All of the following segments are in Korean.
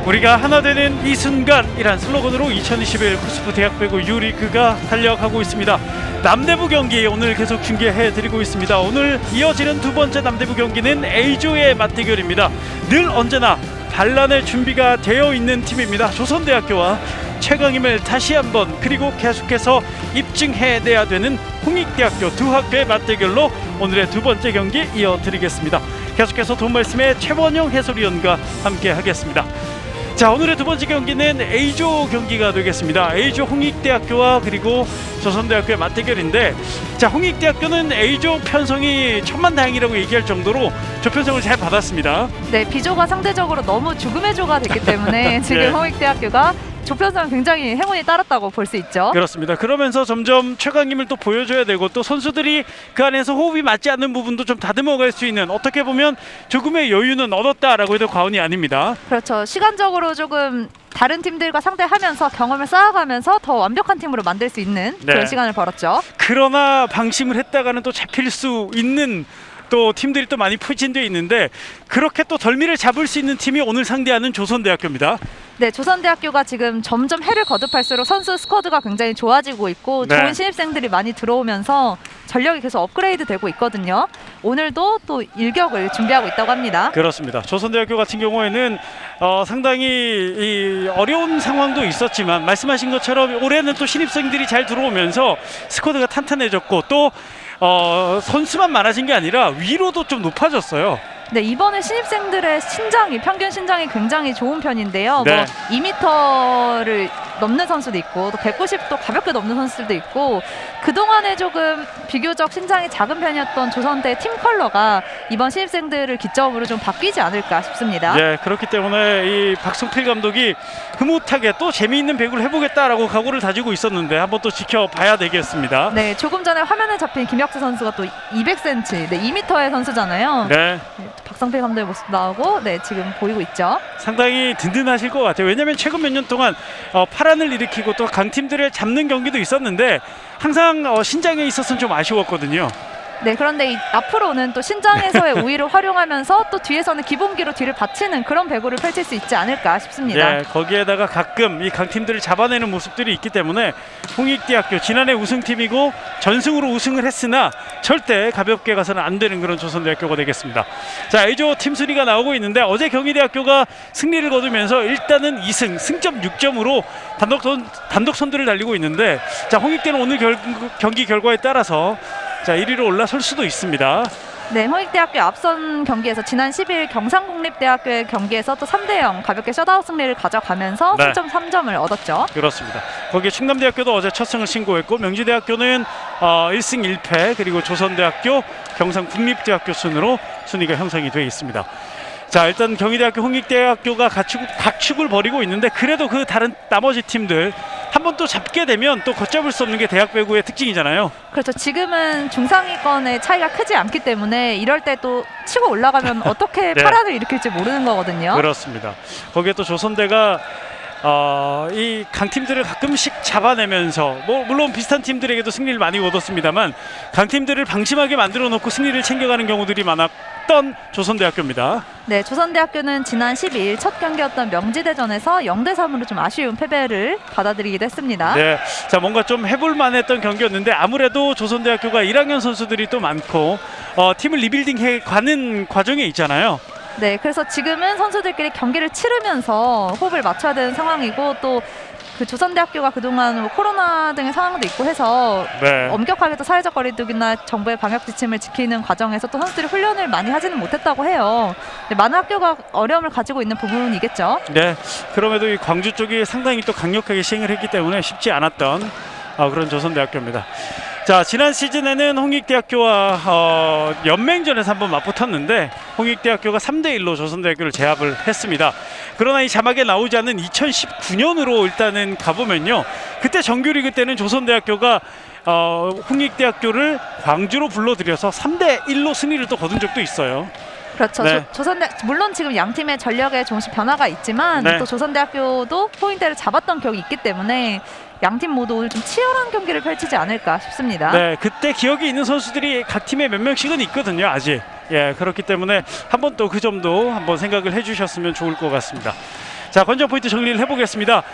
우리가 하나 되는 이 순간이란 슬로건으로 2021 쿠스프 대학배구 유리그가 달려가고 있습니다. 남대부 경기 오늘 계속 중계해드리고 있습니다. 오늘 이어지는 두 번째 남대부 경기는 A조의 맞대결입니다. 늘 언제나 반란의 준비가 되어 있는 팀입니다. 조선대학교와 최강임을 다시 한번 그리고 계속해서 입증해내야 되는 홍익대학교 두 학교의 맞대결로 오늘의 두 번째 경기 이어드리겠습니다. 계속해서 돈 말씀의 최원영 해설위원과 함께 하겠습니다. 자, 오늘의 두 번째 경기는 A조 경기가 되겠습니다. A조 홍익대학교와 그리고 조선대학교의 맞대결인데, 자, 홍익대학교는 A조 편성이 천만다행이라고 얘기할 정도로 조편성을 잘 받았습니다. 네, B조가 상대적으로 너무 죽음의 조가 됐기 때문에 지금 네. 홍익대학교가 조편성 굉장히 행운이 따랐다고 볼 수 있죠. 그렇습니다. 그러면서 점점 최강임을 또 보여줘야 되고, 또 선수들이 그 안에서 호흡이 맞지 않는 부분도 좀 다듬어갈 수 있는, 어떻게 보면 조금의 여유는 얻었다라고 해도 과언이 아닙니다. 그렇죠. 시간적으로 조금 다른 팀들과 상대하면서 경험을 쌓아가면서 더 완벽한 팀으로 만들 수 있는 그런 네. 시간을 벌었죠. 그러나 방심을 했다가는 또 잡힐 수 있는 또 팀들이 또 많이 포진되어 있는데, 그렇게 또 덜미를 잡을 수 있는 팀이 오늘 상대하는 조선대학교입니다. 네, 조선대학교가 지금 점점 해를 거듭할수록 선수 스쿼드가 굉장히 좋아지고 있고 네. 좋은 신입생들이 많이 들어오면서 전력이 계속 업그레이드 되고 있거든요. 오늘도 또 일격을 준비하고 있다고 합니다. 그렇습니다. 조선대학교 같은 경우에는 상당히 이 어려운 상황도 있었지만, 말씀하신 것처럼 올해는 또 신입생들이 잘 들어오면서 스쿼드가 탄탄해졌고, 또 선수만 많아진 게 아니라 위로도 좀 높아졌어요. 네, 이번에 신입생들의 신장이 평균 신장이 굉장히 좋은 편인데요. 네. 뭐 2m를 넘는 선수도 있고 또 190도 가볍게 넘는 선수들도 있고, 그동안에 조금 비교적 신장이 작은 편이었던 조선대 팀 컬러가 이번 신입생들을 기점으로 좀 바뀌지 않을까 싶습니다. 네, 그렇기 때문에 이 박성필 감독이 흐뭇하게 또 재미있는 배구를 해보겠다라고 각오를 다지고 있었는데, 한번 또 지켜봐야 되겠습니다. 네, 조금 전에 화면에 잡힌 김혁수 선수가 또 200cm, 네, 2m의 선수잖아요. 네, 네, 박성필 감독의 모습 나오고 네, 지금 보이고 있죠. 상당히 든든하실 것 같아요. 왜냐하면 최근 몇 년 동안 파란을 일으키고 또 강팀들을 잡는 경기도 있었는데, 항상 신장에 있어서는 좀 아쉬웠거든요. 네, 그런데 앞으로는 또 신장에서의 우위를 활용하면서 또 뒤에서는 기본기로 뒤를 받치는 그런 배구를 펼칠 수 있지 않을까 싶습니다. 네, 거기에다가 가끔 이 강팀들을 잡아내는 모습들이 있기 때문에 홍익대학교 지난해 우승팀이고 전승으로 우승을 했으나 절대 가볍게 가서는 안 되는 그런 조선대학교가 되겠습니다. 자, A조 팀 순위가 나오고 있는데, 어제 경희대학교가 승리를 거두면서 일단은 2승, 승점 6점으로 단독 선두를 달리고 있는데, 자, 홍익대는 오늘 경기 결과에 따라서 자, 1위로 올라설 수도 있습니다. 네, 홍익대학교 앞선 경기에서 지난 10일 경상국립대학교의 경기에서 또 3대0 가볍게 셧아웃 승리를 가져가면서 네. 승점 3점을 얻었죠. 그렇습니다. 거기에 충남대학교도 어제 첫 승을 신고했고, 명지대학교는 1승 1패, 그리고 조선대학교, 경상국립대학교 순으로 순위가 형성이 되어 있습니다. 자, 일단 경희대학교, 홍익대학교가 각축을 벌이고 있는데, 그래도 그 다른 나머지 팀들 한번 또 잡게 되면 또 걷잡을 수 없는 게 대학 배구의 특징이잖아요. 그렇죠. 지금은 중상위권의 차이가 크지 않기 때문에 이럴 때 또 치고 올라가면 어떻게 네. 파란을 일으킬지 모르는 거거든요. 그렇습니다. 거기에 또 조선대가 이 강팀들을 가끔씩 잡아내면서, 물론 비슷한 팀들에게도 승리를 많이 얻었습니다만, 강팀들을 방심하게 만들어 놓고 승리를 챙겨가는 경우들이 많았던 조선대학교입니다. 네, 조선대학교는 지난 12일 첫 경기였던 명지대전에서 0대3으로 좀 아쉬운 패배를 받아들이기도 했습니다. 네, 자, 뭔가 좀 해볼 만했던 경기였는데, 아무래도 조선대학교가 1학년 선수들이 또 많고 팀을 리빌딩해 가는 과정에 있잖아요. 네, 그래서 지금은 선수들끼리 경기를 치르면서 호흡을 맞춰야 되는 상황이고, 또 그 조선대학교가 그동안 뭐 코로나 등의 상황도 있고 해서 네. 엄격하게 또 사회적 거리두기나 정부의 방역 지침을 지키는 과정에서 또 선수들이 훈련을 많이 하지는 못했다고 해요. 네, 많은 학교가 어려움을 가지고 있는 부분이겠죠. 네, 그럼에도 이 광주 쪽이 상당히 또 강력하게 시행을 했기 때문에 쉽지 않았던 그런 조선대학교입니다. 자, 지난 시즌에는 홍익대학교와 연맹전에서 한번 맞붙었는데, 홍익대학교가 3대1로 조선대학교를 제압을 했습니다. 그러나 이 자막에 나오지 않는 2019년으로 일단은 가보면요, 그때 정규리그 때는 조선대학교가 홍익대학교를 광주로 불러들여서 3대1로 승리를 또 거둔 적도 있어요. 그렇죠. 네. 조선대 물론 지금 양 팀의 전력에 조금씩 변화가 있지만 네. 또 조선대학교도 포인트를 잡았던 기억이 있기 때문에 양 팀 모두 오늘 좀 치열한 경기를 펼치지 않을까 싶습니다. 네, 그때 기억이 있는 선수들이 각 팀에 몇 명씩은 있거든요, 아직. 예, 그렇기 때문에 한번 또 그 점도 한번 생각을 해주셨으면 좋을 것 같습니다. 자, 관전 포인트 정리를 해보겠습니다.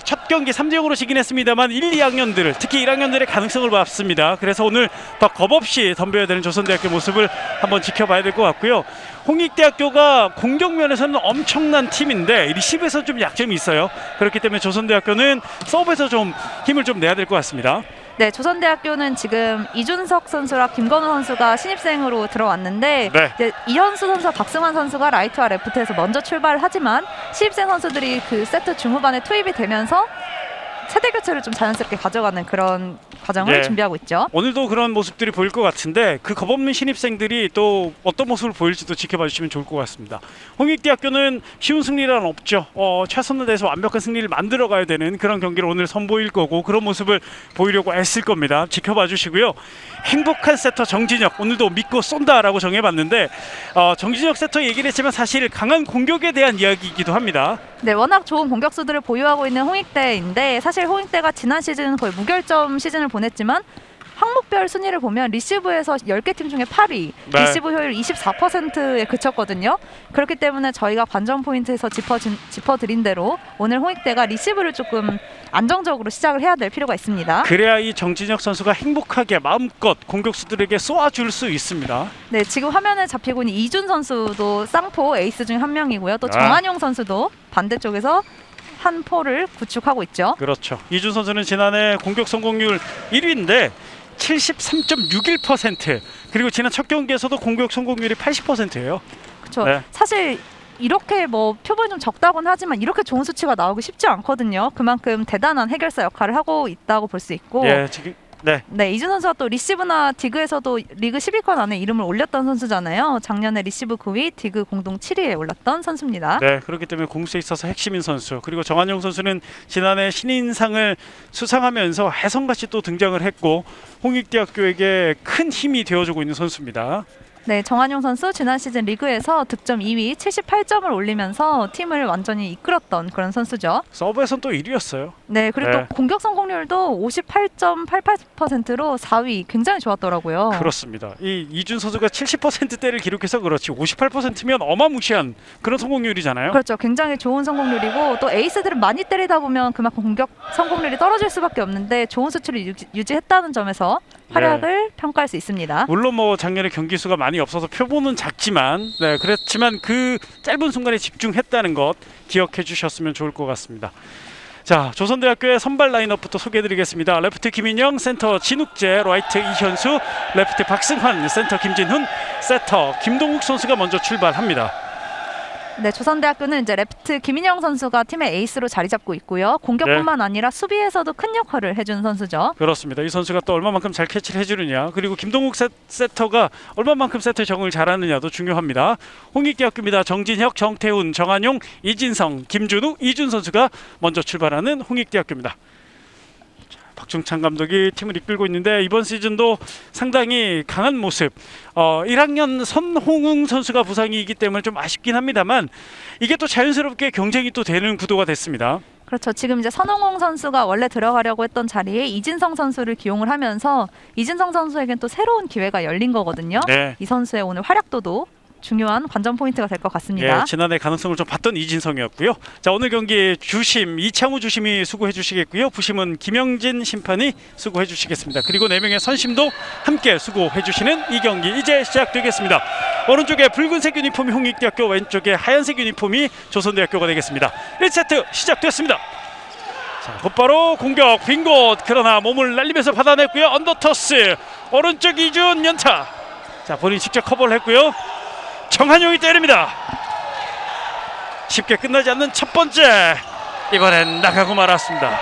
첫 경기 3대0으로 지긴 했습니다만 1, 2학년들, 특히 1학년들의 가능성을 봤습니다. 그래서 오늘 더 겁없이 덤벼야 되는 조선대학교 모습을 한번 지켜봐야 될 것 같고요. 홍익대학교가 공격면에서는 엄청난 팀인데 리시브에서 좀 약점이 있어요. 그렇기 때문에 조선대학교는 서브에서 좀 힘을 좀 내야 될 것 같습니다. 네, 조선대학교는 지금 이준석 선수랑 김건우 선수가 신입생으로 들어왔는데 네. 이제 이현수 선수와 박승환 선수가 라이트와 레프트에서 먼저 출발하지만 신입생 선수들이 그 세트 중후반에 투입이 되면서 세대 교체를 좀 자연스럽게 가져가는 그런 과정을 네. 준비하고 있죠. 오늘도 그런 모습들이 보일 것 같은데 그 겁없는 신입생들이 또 어떤 모습을 보일지도 지켜봐 주시면 좋을 것 같습니다. 홍익대학교는 쉬운 승리란 없죠. 최선을 다해서 완벽한 승리를 만들어 가야 되는 그런 경기를 오늘 선보일 거고 그런 모습을 보이려고 애쓸 겁니다. 지켜봐 주시고요. 행복한 세터 정진혁, 오늘도 믿고 쏜다라고 정해봤는데 정진혁 세터 얘기를 했지만 사실 강한 공격에 대한 이야기이기도 합니다. 네, 워낙 좋은 공격수들을 보유하고 있는 홍익대인데 사실 홍익대가 지난 시즌은 거의 무결점 시즌을 보냈지만 항목별 순위를 보면 리시브에서 10개 팀 중에 8위, 네. 리시브 효율 24%에 그쳤거든요. 그렇기 때문에 저희가 관전 포인트에서 짚어드린 대로 오늘 홍익대가 리시브를 조금 안정적으로 시작을 해야 될 필요가 있습니다. 그래야 이 정진혁 선수가 행복하게 마음껏 공격수들에게 쏘아줄 수 있습니다. 네, 지금 화면에 잡히고 있는 이준 선수도 쌍포 에이스 중 한 명이고요. 또 정한용 선수도 반대쪽에서 한 포를 구축하고 있죠. 그렇죠. 이준 선수는 지난해 공격 성공률 1위인데 73.61%, 그리고 지난 첫 경기에서도 공격 성공률이 80%예요. 그렇죠. 네. 사실 이렇게 뭐 표본이 좀 적다곤 하지만 이렇게 좋은 수치가 나오기 쉽지 않거든요. 그만큼 대단한 해결사 역할을 하고 있다고 볼 수 있고. 예, 지금 네, 이준 선수가 또 리시브나 디그에서도 리그 10위권 안에 이름을 올렸던 선수잖아요. 작년에 리시브 9위, 디그 공동 7위에 올랐던 선수입니다. 네, 그렇기 때문에 공수에 있어서 핵심인 선수. 그리고 정한용 선수는 지난해 신인상을 수상하면서 혜성같이 또 등장을 했고 홍익대학교에게 큰 힘이 되어주고 있는 선수입니다. 네, 정한용 선수 지난 시즌 리그에서 득점 2위 78점을 올리면서 팀을 완전히 이끌었던 그런 선수죠. 서브에선 또 1위였어요. 네, 그리고 네. 또 공격 성공률도 58.88%로 4위, 굉장히 좋았더라고요. 그렇습니다. 이 이준 선수가 70%대를 기록해서 그렇지 58%면 어마무시한 그런 성공률이잖아요. 그렇죠. 굉장히 좋은 성공률이고 또 에이스들은 많이 때리다 보면 그만큼 공격 성공률이 떨어질 수밖에 없는데 좋은 수치를 유지했다는 점에서 활약을 평가할 수 있습니다. 물론 뭐 작년에 경기 수가 많이 없어서 표본은 작지만 그렇지만 그 짧은 순간에 집중했다는 것 기억해 주셨으면 좋을 것 같습니다. 자, 조선대학교의 선발 라인업부터 소개해드리겠습니다. 레프트 김인영, 센터 진욱재, 라이트 이현수, 레프트 박승환, 센터 김진훈, 세터 김동욱 선수가 먼저 출발합니다. 네, 조선대학교는 이제 레프트 김인영 선수가 팀의 에이스로 자리 잡고 있고요. 공격뿐만 아니라 수비에서도 큰 역할을 해준 선수죠. 그렇습니다. 이 선수가 또 얼마만큼 잘 캐치를 해주느냐, 그리고 김동욱 세터가 얼마만큼 세터 적응을 잘하느냐도 중요합니다. 홍익대학교입니다. 정진혁, 정태훈, 정한용, 이진성, 김준우, 이준 선수가 먼저 출발하는 홍익대학교입니다. 박중찬 감독이 팀을 이끌고 있는데 이번 시즌도 상당히 강한 모습. 1학년 선홍웅 선수가 부상이기 때문에 좀 아쉽긴 합니다만 이게 또 자연스럽게 경쟁이 또 되는 구도가 됐습니다. 그렇죠. 지금 이제 선홍홍 선수가 원래 들어가려고 했던 자리에 이진성 선수를 기용을 하면서 이진성 선수에겐 또 새로운 기회가 열린 거거든요. 네. 이 선수의 오늘 활약도도 중요한 관전 포인트가 될 것 같습니다. 예, 지난해 가능성을 좀 봤던 이진성이었고요. 자, 오늘 경기 주심 이창우 주심이 수고해 주시겠고요. 부심은 김영진 심판이 수고해 주시겠습니다. 그리고 4명의 선심도 함께 수고해 주시는 이 경기 이제 시작되겠습니다. 오른쪽에 붉은색 유니폼이 홍익대학교, 왼쪽에 하얀색 유니폼이 조선대학교가 되겠습니다. 1세트 시작됐습니다. 자, 곧바로 공격 빈 곳, 그러나 몸을 날리면서 받아냈고요. 언더터스 오른쪽 이준 연타. 자, 본인 직접 커버를 했고요. 정한용이 때립니다. 쉽게 끝나지 않는 첫 번째, 이번엔 나가고 말았습니다.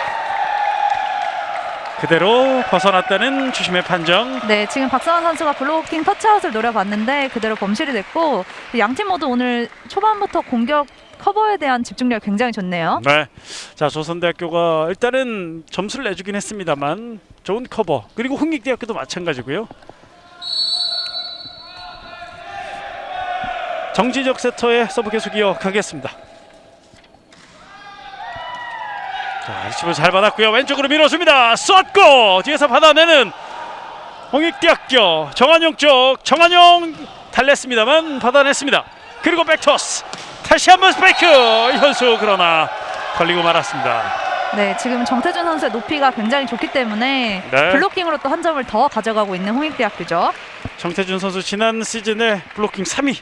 그대로 벗어났다는 주심의 판정. 네, 지금 박성환 선수가 블로킹 터치아웃을 노려봤는데 그대로 범실이 됐고 양팀 모두 오늘 초반부터 공격 커버에 대한 집중력 굉장히 좋네요. 네, 자, 조선대학교가 일단은 점수를 내주긴 했습니다만 좋은 커버, 그리고 홍익대학교도 마찬가지고요. 정진혁 세터의 서브 계속 이어가겠습니다. 자, 리시브 잘 받았고요. 왼쪽으로 밀어줍니다. 쏟고 뒤에서 받아내는 홍익대학교. 정한용 쪽, 정한용 달랬습니다만 받아냈습니다. 그리고 백토스 다시 한번 스파이크 현수 그러나 걸리고 말았습니다. 네, 지금 정태준 선수의 높이가 굉장히 좋기 때문에 네. 블로킹으로 또 한 점을 더 가져가고 있는 홍익대학교죠. 정태준 선수 지난 시즌에 블로킹 3위,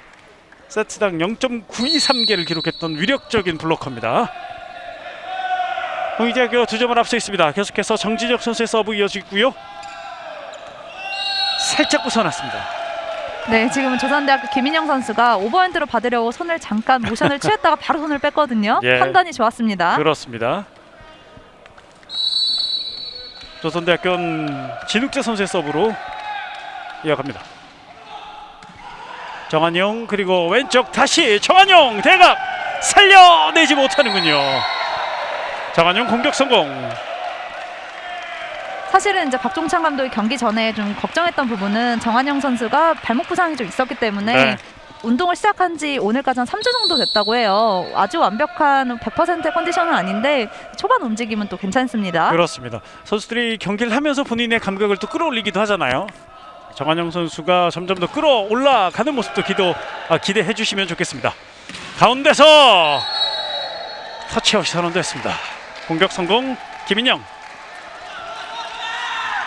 세트당 0.923개를 기록했던 위력적인 블로커입니다. 홍익대학교 2점을 앞서 있습니다. 계속해서 정진혁 선수의 서브 이어지고요. 살짝 벗어났습니다. 네, 지금은 조선대학교 김인영 선수가 오버핸드로 받으려고 손을 잠깐 모션을 취했다가 바로 손을 뺐거든요. 예. 판단이 좋았습니다. 그렇습니다. 조선대학교는 진욱재 선수의 서브로 이어갑니다. 정한용 그리고 왼쪽 다시 정한용 대각 살려내지 못하는군요. 정한용 공격 성공. 사실은 이제 박종찬 감독이 경기 전에 좀 걱정했던 부분은 정한영 선수가 발목 부상이 좀 있었기 때문에 네. 운동을 시작한 지 오늘까지 한 3주 정도 됐다고 해요. 아주 완벽한 100%의 컨디션은 아닌데 초반 움직임은 또 괜찮습니다. 그렇습니다. 선수들이 경기를 하면서 본인의 감각을 또 끌어올리기도 하잖아요. 정한영 선수가 점점 더 끌어올라가는 모습도 기대해 주시면 좋겠습니다. 가운데서 터치아웃이 선언됐습니다. 공격 성공 김인영.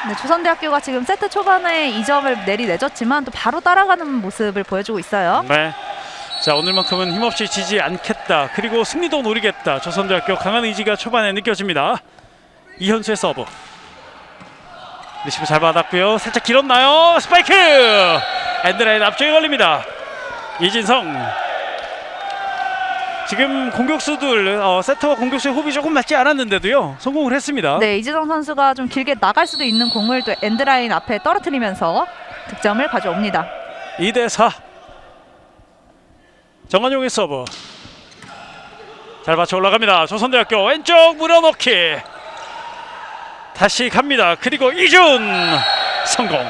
네, 조선대학교가 지금 세트 초반에 2점을 내줬지만 또 바로 따라가는 모습을 보여주고 있어요. 네. 자, 오늘만큼은 힘없이 지지 않겠다. 그리고 승리도 노리겠다. 조선대학교 강한 의지가 초반에 느껴집니다. 이현수의 서브. 리시브 잘 받았고요. 살짝 길었나요? 스파이크! 엔드라인 앞쪽에 걸립니다. 이진성. 지금 공격수들 세터와 공격수의 호흡이 조금 맞지 않았는데도요. 성공을 했습니다. 네, 이지성 선수가 좀 길게 나갈 수도 있는 공을 또 엔드라인 앞에 떨어뜨리면서 득점을 가져옵니다. 2대4. 정한용의 서브. 잘 맞춰 올라갑니다. 조선대학교 왼쪽 물어넣기. 다시 갑니다. 그리고 이준 성공.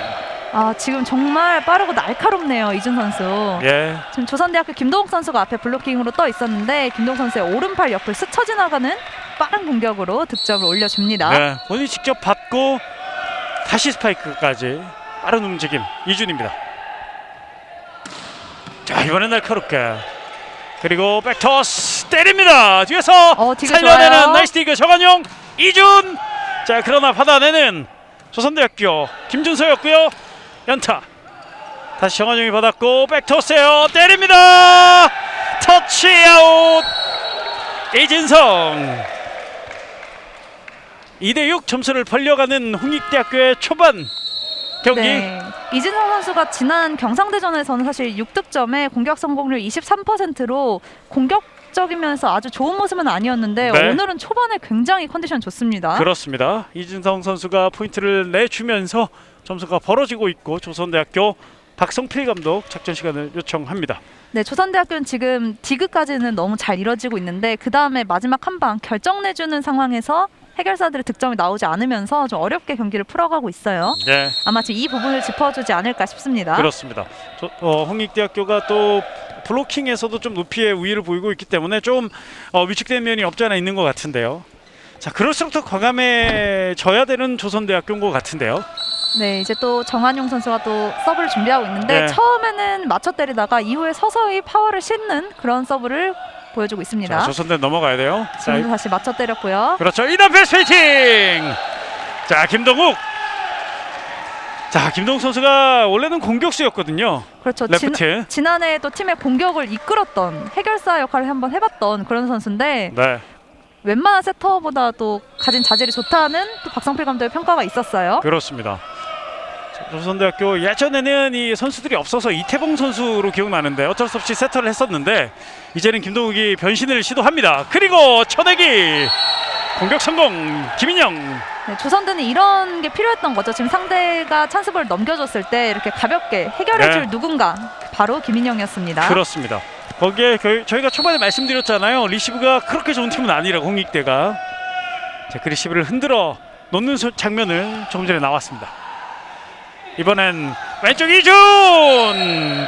아, 지금 정말 빠르고 날카롭네요, 이준 선수. 예. 지금 조선대학교 김동욱 선수가 앞에 블로킹으로 떠 있었는데 김동욱 선수의 오른팔 옆을 스쳐 지나가는 빠른 공격으로 득점을 올려줍니다. 네. 본인이 직접 받고 다시 스파이크까지 빠른 움직임 이준입니다. 자, 이번엔 날카롭게. 그리고 백토스 때립니다. 뒤에서 디그 살려내는 좋아요. 나이스 디그 정한용 이준. 자, 그러나 받아내는 조선대학교 김준서였고요. 연타. 다시 정한용이 받았고 백토스예요. 때립니다. 터치아웃. 이진성. 2대6 점수를 벌려가는 홍익대학교의 초반 경기. 네. 이진성 선수가 지난 경상대전에서는 사실 6득점에 공격 성공률 23%로 공격적이면서 아주 좋은 모습은 아니었는데 네. 오늘은 초반에 굉장히 컨디션 좋습니다. 그렇습니다. 이진성 선수가 포인트를 내주면서 점수가 벌어지고 있고 조선대학교 박성필 감독 작전 시간을 요청합니다. 네, 조선대학교는 지금 디그까지는 너무 잘 이뤄지고 있는데 그 다음에 마지막 한 방 결정 내주는 상황에서 해결사들의 득점이 나오지 않으면서 좀 어렵게 경기를 풀어가고 있어요. 네, 아마 지금 이 부분을 짚어주지 않을까 싶습니다. 그렇습니다. 홍익대학교가 또 블로킹에서도 좀 높이의 우위를 보이고 있기 때문에 좀 위축된 면이 없지 않아 있는 것 같은데요. 자, 그럴수록 더 과감해져야 되는 조선대학교인 것 같은데요. 네, 이제 또 정한용 선수가 또 서브를 준비하고 있는데 네. 처음에는 맞춰 때리다가 이후에 서서히 파워를 싣는 그런 서브를 보여주고 있습니다. 자, 조선대 넘어가야 돼요. 자, 지금도 다시 맞춰 때렸고요. 그렇죠. 이단패 스페이팅. 자, 김동욱. 자, 김동욱 선수가 원래는 공격수였거든요. 그렇죠. 레프트. 지난해 또 팀의 공격을 이끌었던 해결사 역할을 한번 해봤던 그런 선수인데 네. 웬만한 세터보다도 가진 자질이 좋다는 또 박성필 감독의 평가가 있었어요. 그렇습니다. 자, 조선대학교 예전에는 이 선수들이 없어서 이태봉 선수로 기억나는데 어쩔 수 없이 세터를 했었는데 이제는 김동욱이 변신을 시도합니다. 그리고 쳐내기 공격 성공 김인영. 네, 조선대는 이런 게 필요했던 거죠. 지금 상대가 찬스볼을 넘겨줬을 때 이렇게 가볍게 해결해줄 네. 누군가 바로 김인영이었습니다. 그렇습니다. 거기에 저희가 초반에 말씀드렸잖아요. 리시브가 그렇게 좋은 팀은 아니라고 홍익대가. 자, 그 리시브를 흔들어 놓는 장면을 조금 전에 나왔습니다. 이번엔 왼쪽 이준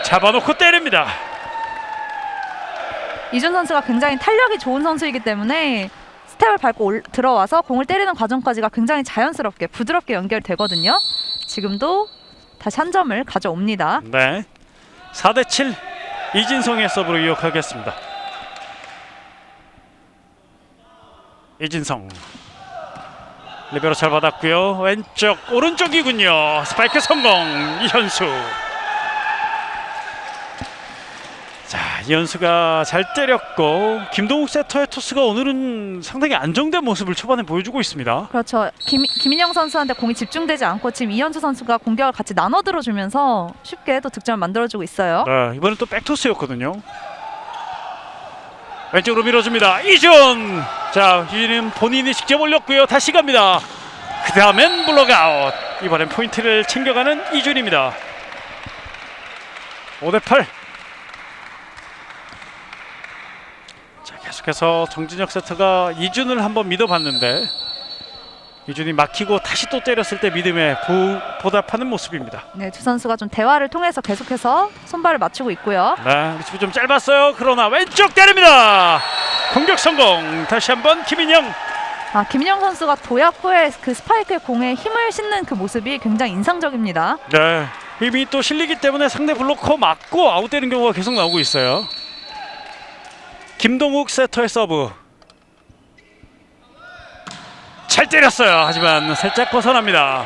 잡아놓고 때립니다. 이준 선수가 굉장히 탄력이 좋은 선수이기 때문에 스텝을 밟고 들어와서 공을 때리는 과정까지가 굉장히 자연스럽게 부드럽게 연결되거든요. 지금도 다시 한 점을 가져옵니다. 네, 4대7 이진성의 서브로 이어가겠습니다. 이진성 리베로 잘 받았고요. 왼쪽 오른쪽이군요. 스파이크 성공. 이현수. 자, 이현수가 잘 때렸고 김동욱 세터의 토스가 오늘은 상당히 안정된 모습을 초반에 보여주고 있습니다. 그렇죠. 김인영 선수한테 공이 집중되지 않고 지금 이현수 선수가 공격을 같이 나눠 들어주면서 쉽게 또 득점을 만들어주고 있어요. 네, 이번엔 또 백토스였거든요. 왼쪽으로 밀어줍니다. 이준. 자, 유진은 본인이 직접 올렸고요. 다시 갑니다. 그 다음엔 블록아웃. 이번엔 포인트를 챙겨가는 이준입니다. 5대8. 자, 계속해서 정진혁 세터가 이준을 한번 믿어봤는데 이준이 막히고 다시 또 때렸을 때 믿음에 보답하는 모습입니다. 네, 두 선수가 좀 대화를 통해서 계속해서 손발을 맞추고 있고요. 네, 리시브 좀 짧았어요. 그러나 왼쪽 때립니다. 공격 성공. 다시 한번 김인영. 김인영 선수가 도약 후에 그 스파이크의 공에 힘을 싣는 그 모습이 굉장히 인상적입니다. 네, 힘이 또 실리기 때문에 상대 블로커 맞고 아웃되는 경우가 계속 나오고 있어요. 김동욱 세터의 서브. 잘 때렸어요. 하지만 살짝 벗어납니다.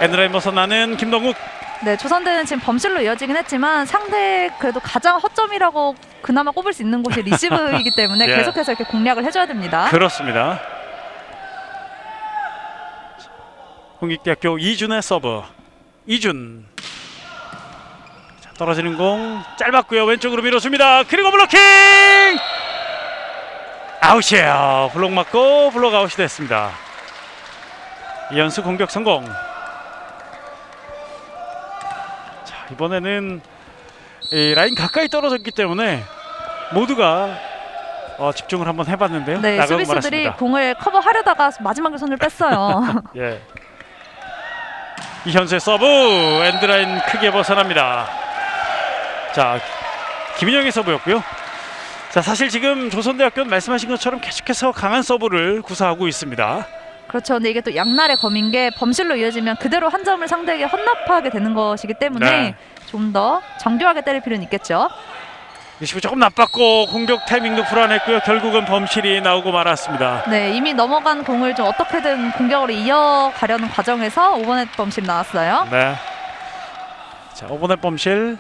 엔드라인 벗어나는 김동욱. 네, 조선대는 지금 범실로 이어지긴 했지만 상대 그래도 가장 허점이라고 그나마 꼽을 수 있는 곳이 리시브이기 때문에 예. 계속해서 이렇게 공략을 해줘야 됩니다. 그렇습니다. 홍익대학교 이준의 서브. 이준. 자, 떨어지는 공 짧았고요. 왼쪽으로 밀어줍니다. 그리고 블로킹. 아웃이에요. 블록 맞고 블록 아웃이 됐습니다. 이현수 공격 성공. 자, 이번에는 이 라인 가까이 떨어졌기 때문에 모두가 집중을 한번 해봤는데요. 네, 나가고 수비수들이 말았습니다. 공을 커버하려다가 마지막에 손을 뺐어요. 예. 이현수의 서브. 엔드라인 크게 벗어납니다. 자, 김인영의 서브였고요. 자, 사실 지금 조선대학교는 말씀하신 것처럼 계속해서 강한 서브를 구사하고 있습니다. 그렇죠. 근데 이게 또 양날의 검인 게 범실로 이어지면 그대로 한 점을 상대에게 헌납하게 되는 것이기 때문에 네. 좀 더 정교하게 때릴 필요는 있겠죠. 리시브 조금 나빴고 공격 타이밍도 불안했고요. 결국은 범실이 나오고 말았습니다. 네, 이미 넘어간 공을 좀 어떻게든 공격으로 이어가려는 과정에서 오버넷 범실 나왔어요. 네. 자, 오버넷 범실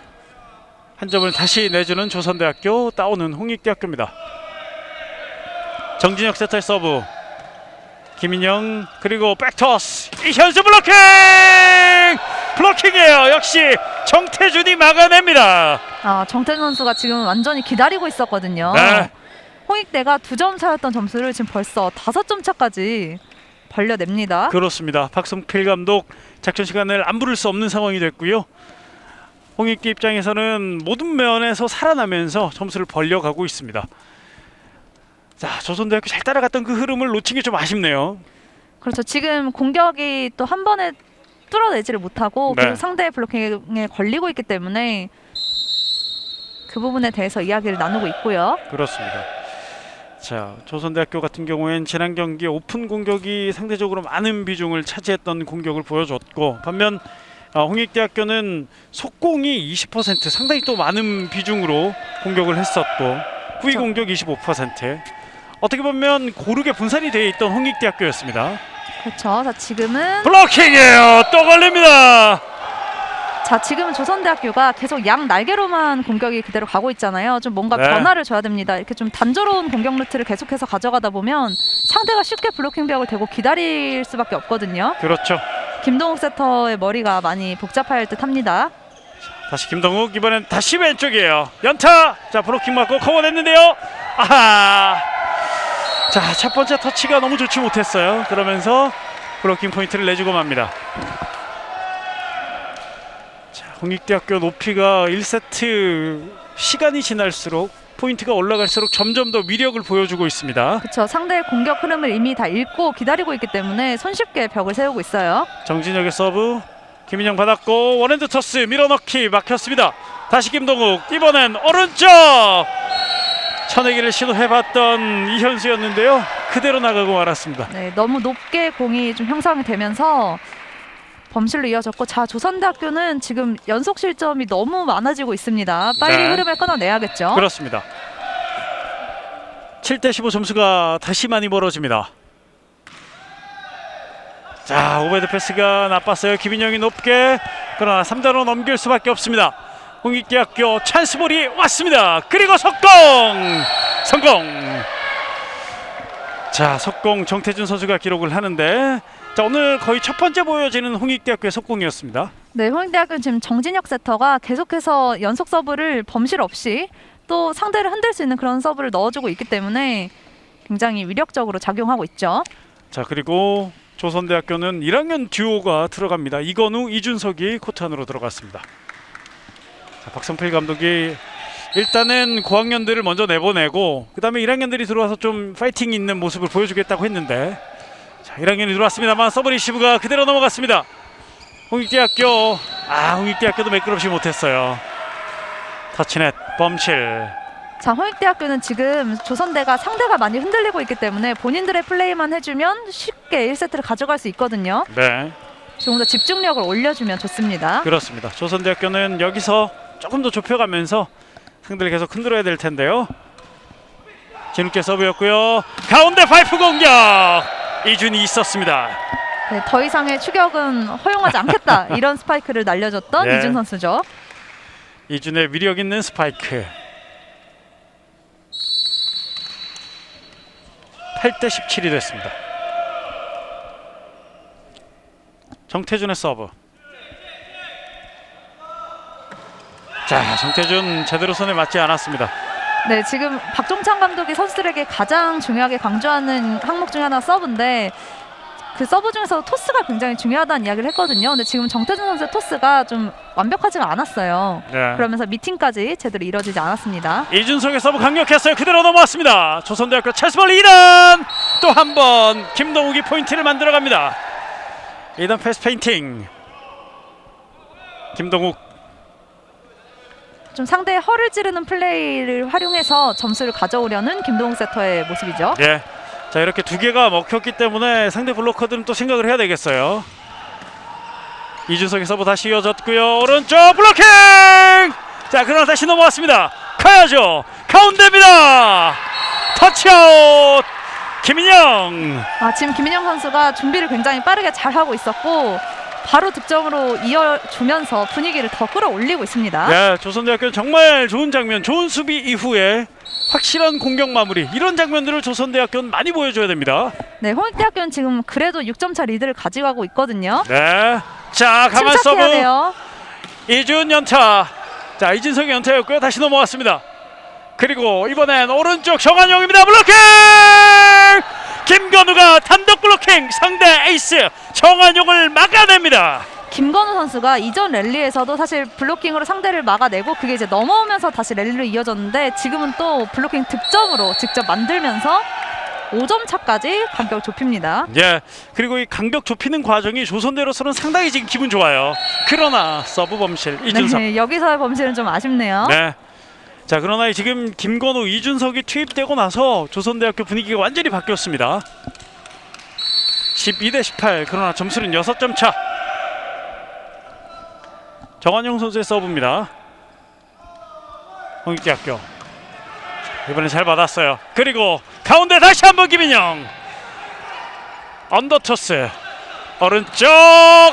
한 점을 다시 내주는 조선대학교, 따오는 홍익대학교입니다. 정진혁 세터의 서브. 김인영 그리고 백토스. 이현수 블로킹! 블로킹이에요. 역시 정태준이 막아냅니다. 정태준 선수가 지금 완전히 기다리고 있었거든요. 네. 홍익대가 2점 차였던 점수를 지금 벌써 5점 차까지 벌려냅니다. 그렇습니다. 박성필 감독 작전 시간을 안 부를 수 없는 상황이 됐고요. 홍익대 입장에서는 모든 면에서 살아나면서 점수를 벌려가고 있습니다. 자, 조선대학교 잘 따라갔던 그 흐름을 놓친 게 좀 아쉽네요. 그렇죠. 지금 공격이 또 한 번에 뚫어내지를 못하고 네. 계속 상대의 블로킹에 걸리고 있기 때문에 그 부분에 대해서 이야기를 나누고 있고요. 그렇습니다. 자, 조선대학교 같은 경우엔 지난 경기 오픈 공격이 상대적으로 많은 비중을 차지했던 공격을 보여줬고, 반면 홍익대학교는 속공이 20% 상당히 또 많은 비중으로 공격을 했었고, 후위 그렇죠. 공격 25%. 어떻게 보면 고르게 분산이 되어 있던 홍익대학교였습니다. 그렇죠. 자, 지금은 블로킹이에요. 또 걸립니다. 지금은 조선대학교가 계속 양 날개로만 공격이 그대로 가고 있잖아요. 좀 뭔가 네. 변화를 줘야 됩니다. 이렇게 좀 단조로운 공격 루트를 계속해서 가져가다 보면 상대가 쉽게 블로킹 벽을 대고 기다릴 수밖에 없거든요. 그렇죠. 김동욱 세터의 머리가 많이 복잡할 듯합니다. 다시 김동욱, 이번엔 다시 왼쪽이에요. 연타. 자, 브로킹 맞고 커버됐는데요. 아하. 자, 첫 번째 터치가 너무 좋지 못했어요. 그러면서 브로킹 포인트를 내주고 맙니다. 자, 홍익대학교 높이가 1세트 시간이 지날수록 포인트가 올라갈수록 점점 더 위력을 보여주고 있습니다. 그렇죠. 상대의 공격 흐름을 이미 다 읽고 기다리고 있기 때문에 손쉽게 벽을 세우고 있어요. 정진혁의 서브. 김인영 받았고 원핸드 토스 밀어넣기 막혔습니다. 다시 김동욱, 이번엔 오른쪽 쳐내기를 시도해봤던 이현수였는데요. 그대로 나가고 말았습니다. 네, 너무 높게 공이 좀 형성이 되면서 범실로 이어졌고, 자, 조선대학교는 지금 연속 실점이 너무 많아지고 있습니다. 빨리 네. 흐름을 끊어내야겠죠. 그렇습니다. 7대 15 점수가 다시 많이 멀어집니다. 자, 오베드 패스가 나빴어요. 김인영이 높게, 그러나 3단으로 넘길 수밖에 없습니다. 홍익대학교 찬스볼이 왔습니다. 그리고 석공! 성공! 자, 석공 정태준 선수가 기록을 하는데, 자, 오늘 거의 첫 번째 보여지는 홍익대학교의 석공이었습니다. 네, 홍익대학교는 지금 정진혁 세터가 계속해서 연속 서브를 범실 없이 또 상대를 흔들 수 있는 그런 서브를 넣어주고 있기 때문에 굉장히 위력적으로 작용하고 있죠. 자, 그리고 조선대학교는 1학년 듀오가 들어갑니다. 이건우, 이준석이 코트 안으로 들어갔습니다. 자, 박성필 감독이 일단은 고학년들을 먼저 내보내고 그 다음에 1학년들이 들어와서 좀 파이팅 있는 모습을 보여주겠다고 했는데, 자, 1학년이 들어왔습니다만 서브 리시브가 그대로 넘어갔습니다. 홍익대학교, 홍익대학교도 매끄럽지 못했어요. 터치넷 범실. 자, 홍익대학교는 지금 조선대가 상대가 많이 흔들리고 있기 때문에 본인들의 플레이만 해주면 쉽게 1세트를 가져갈 수 있거든요. 네, 조금 더 집중력을 올려주면 좋습니다. 그렇습니다. 조선대학교는 여기서 조금 더 좁혀가면서 상대를 계속 흔들어야 될 텐데요. 진욱재 서브였고요. 가운데 파이프 공격! 이준이 있었습니다. 네, 더 이상의 추격은 허용하지 않겠다. 이런 스파이크를 날려줬던 네. 이준 선수죠. 이준의 위력 있는 스파이크. 8대 17이 됐습니다. 정태준의 서브. 자, 정태준 제대로 손에 맞지 않았습니다. 네, 지금 박종찬 감독이 선수들에게 가장 중요하게 강조하는 항목 중에 하나가 서브인데, 그 서브 중에서 토스가 굉장히 중요하다는 이야기를 했거든요. 근데 지금 정태준 선수의 토스가 좀 완벽하지가 않았어요. 네. 그러면서 미팅까지 제대로 이뤄지지 않았습니다. 이준석의 서브 강력했어요. 그대로 넘어왔습니다. 조선대학교 찬스볼 2단! 또 한 번 김동욱이 포인트를 만들어갑니다. 2단 패스 페인팅. 김동욱. 좀 상대의 허를 찌르는 플레이를 활용해서 점수를 가져오려는 김동욱 세터의 모습이죠. 예. 자, 이렇게 두 개가 먹혔기 때문에 상대 블로커들은 또 생각을 해야 되겠어요. 이준석의 서브 다시 이어졌고요. 오른쪽 블로킹! 자, 그러나 다시 넘어왔습니다. 가야죠. 가운데입니다. 터치아웃. 김인영. 지금 김인영 선수가 준비를 굉장히 빠르게 잘하고 있었고 바로 득점으로 이어주면서 분위기를 더 끌어올리고 있습니다. 네, 조선대학교는 정말 좋은 장면, 좋은 수비 이후에 확실한 공격 마무리, 이런 장면들을 조선대학교는 많이 보여줘야 됩니다. 네, 홍익대학교는 지금 그래도 6점차 리드를 가져가고 있거든요. 네, 자, 가만 서브. 침착해야 돼요. 이준 연타. 자, 이진석의 연타였고요. 다시 넘어왔습니다. 그리고 이번엔 오른쪽 정한용입니다. 블로킹! 김건우가 단독 블로킹, 상대 에이스 정한용을 막아냅니다. 김건우 선수가 이전 랠리에서도 사실 블로킹으로 상대를 막아내고 그게 이제 넘어오면서 다시 랠리로 이어졌는데, 지금은 또 블로킹 득점으로 직접 만들면서 5점 차까지 간격을 좁힙니다. 예, 그리고 이 간격 좁히는 과정이 조선대로서는 상당히 지금 기분 좋아요. 그러나 서브 범실 이준석. 네, 여기서의 범실은 좀 아쉽네요. 네. 자, 그러나 지금 김건우, 이준석이 투입되고 나서 조선대학교 분위기가 완전히 바뀌었습니다. 12대 18. 그러나 점수는 6점 차. 정한용 선수의 서브입니다. 홍익대학교. 이번엔 잘 받았어요. 그리고 가운데 다시 한번 김인영. 언더토스. 오른쪽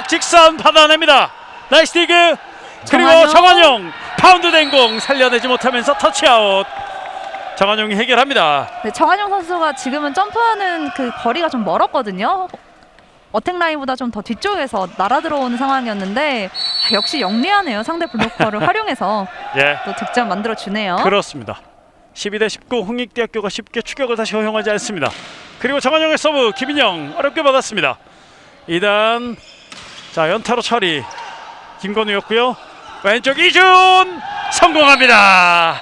직선 받아냅니다. 나이스 디그. 그리고 정한용. 파운드 된 공 살려내지 못하면서 터치아웃. 정한용이 해결합니다. 네, 정한용 선수가 지금은 점프하는 그 거리가 좀 멀었거든요. 어택 라인보다 좀 더 뒤쪽에서 날아 들어오는 상황이었는데 역시 영리하네요. 상대 블로커를 활용해서 예, 또 득점 만들어 주네요. 그렇습니다. 12대 19. 홍익대학교가 쉽게 추격을 다시 허용하지 않습니다. 그리고 정한용의 서브 김인영 어렵게 받았습니다. 2단. 자, 연타로 처리. 김건우였고요. 왼쪽 이준 성공합니다.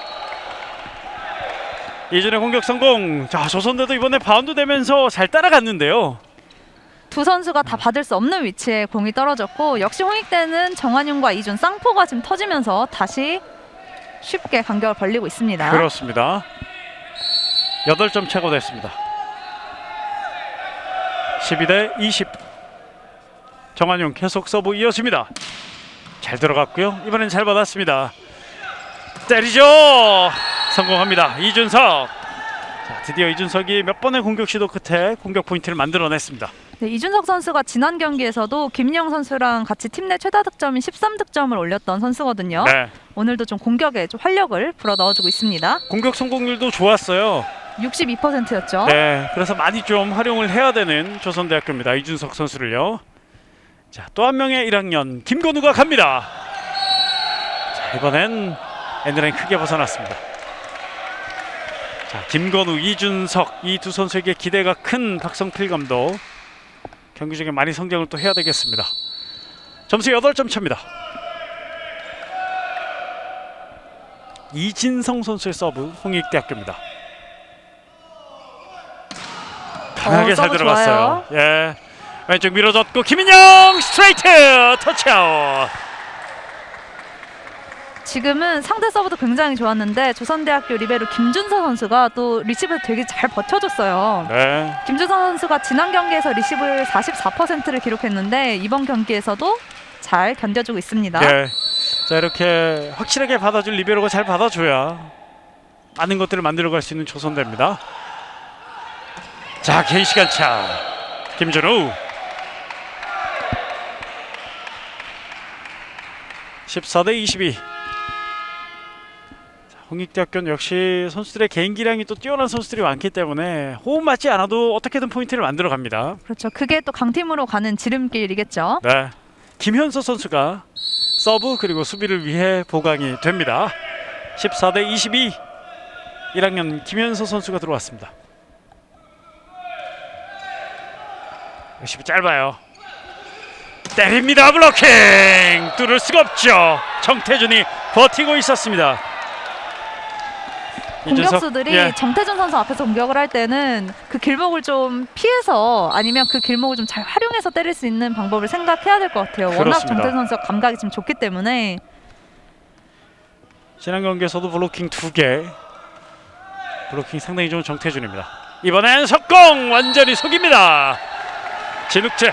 이준의 공격 성공. 자, 조선대도 이번에 바운드 되면서 잘 따라갔는데요. 두 선수가 다 받을 수 없는 위치에 공이 떨어졌고, 역시 홍익대는 정한용과 이준 쌍포가 지금 터지면서 다시 쉽게 간격을 벌리고 있습니다. 그렇습니다. 8점 차가 됐습니다. 12대 20. 정한용 계속 서브 이어집니다. 잘 들어갔고요. 이번엔 잘 받았습니다. 때리죠. 성공합니다. 이준석. 자, 드디어 이준석이 몇 번의 공격 시도 끝에 공격 포인트를 만들어냈습니다. 네, 이준석 선수가 지난 경기에서도 김민영 선수랑 같이 팀 내 최다 득점인 13득점을 올렸던 선수거든요. 네. 오늘도 좀 공격에 좀 활력을 불어 넣어주고 있습니다. 공격 성공률도 좋았어요. 62%였죠. 네, 그래서 많이 좀 활용을 해야 되는 조선대학교입니다. 이준석 선수를요. 자, 또 한 명의 1학년 김건우가 갑니다. 자, 이번엔 엔드라인 크게 벗어났습니다. 자, 김건우, 이준석 이 두 선수에게 기대가 큰 박성필 감독. 경기 중에 많이 성장을 또 해야 되겠습니다. 점수 8점 차입니다. 이진성 선수의 서브 홍익대학교입니다. 강하게 잘 서브 들어갔어요. 예, 왼쪽 밀어줬고 김인영 스트레이트 터치아웃. 지금은 상대 서브도 굉장히 좋았는데 조선대학교 리베로 김준서 선수가 또 리시브 되게 잘 버텨줬어요. 네, 김준서 선수가 지난 경기에서 리시브 44%를 기록했는데 이번 경기에서도 잘 견뎌주고 있습니다. 예. 자, 이렇게 확실하게 받아줄 리베로가 잘 받아줘야 많은 것들을 만들어갈 수 있는 조선대입니다. 자, 개인 시간 차 김준우 14대22. 홍익대학교는 역시 선수들의 개인 기량이 또 뛰어난 선수들이 많기 때문에 호흡 맞지 않아도 어떻게든 포인트를 만들어 갑니다. 그렇죠. 그게 또 강팀으로 가는 지름길이겠죠. 네, 김현서 선수가 서브 그리고 수비를 위해 보강이 됩니다. 14대22. 1학년 김현서 선수가 들어왔습니다. 레시브 짧아요. 때립니다. 블로킹 뚫을 수가 없죠. 정태준이 버티고 있었습니다. 공격수들이 예. 정태준 선수 앞에서 공격을 할 때는 그 길목을 좀 피해서 아니면 그 길목을 좀 잘 활용해서 때릴 수 있는 방법을 생각해야 될 것 같아요. 워낙 그렇습니다. 정태준 선수가 감각이 좀 좋기 때문에. 지난 경기에서도 블로킹 2개. 블로킹 상당히 좋은 정태준입니다. 이번엔 석공 완전히 속입니다. 진욱재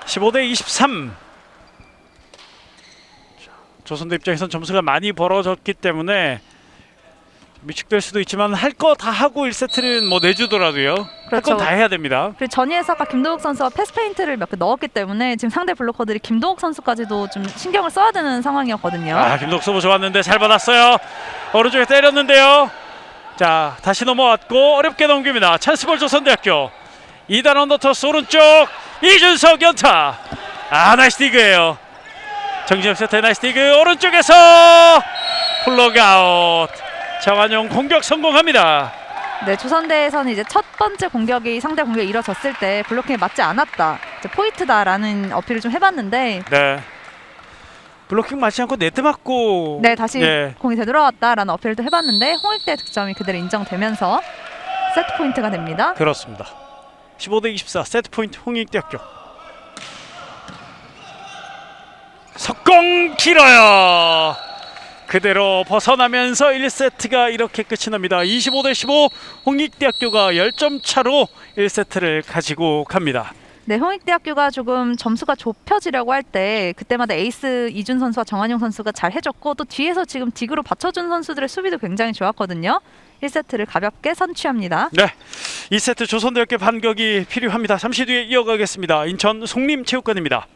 15대23. 조선대 입장에선 점수가 많이 벌어졌기 때문에 위축될 수도 있지만 할 거 다 하고 1세트는 뭐 내주더라도요. 할 그렇죠. 건 다 해야 됩니다. 그리고 전위에서가 김동욱 선수가 패스 페인트를 몇 개 넣었기 때문에 지금 상대 블로커들이 김동욱 선수까지도 좀 신경을 써야 되는 상황이었거든요. 아, 김동욱 서브 좋았는데 잘 받았어요. 오른쪽에 때렸는데요. 자, 다시 넘어왔고 어렵게 넘깁니다. 찬스볼 조선대학교. 2단 언더터스 오른쪽 이준석 연타. 아, 나이스 디그예요. 정진혁 세터의 나이스 디그. 오른쪽에서 플러그아웃. 정한용 공격 성공합니다. 네, 조선대에서는 이제 첫 번째 공격이 상대 공격이 이뤄졌을 때 블로킹에 맞지 않았다, 이제 포인트다라는 어필을 좀 해봤는데, 네, 블로킹 맞지 않고 네트 맞고 네, 다시 예. 공이 되돌아왔다라는 어필을 또 해봤는데 홍익대 득점이 그대로 인정되면서 세트 포인트가 됩니다. 그렇습니다. 15대24 세트 포인트 홍익대학교. 석공 길어요. 그대로 벗어나면서 1세트가 이렇게 끝이 납니다. 25대15 홍익대학교가 10점 차로 1세트를 가지고 갑니다. 네, 홍익대학교가 조금 점수가 좁혀지려고 할 때 그때마다 에이스 이준 선수와 정한용 선수가 잘 해줬고, 또 뒤에서 지금 딕으로 받쳐준 선수들의 수비도 굉장히 좋았거든요. 1세트를 가볍게 선취합니다. 네, 2세트 조선대학교 반격이 필요합니다. 잠시 뒤에 이어가겠습니다. 인천 송림체육관입니다.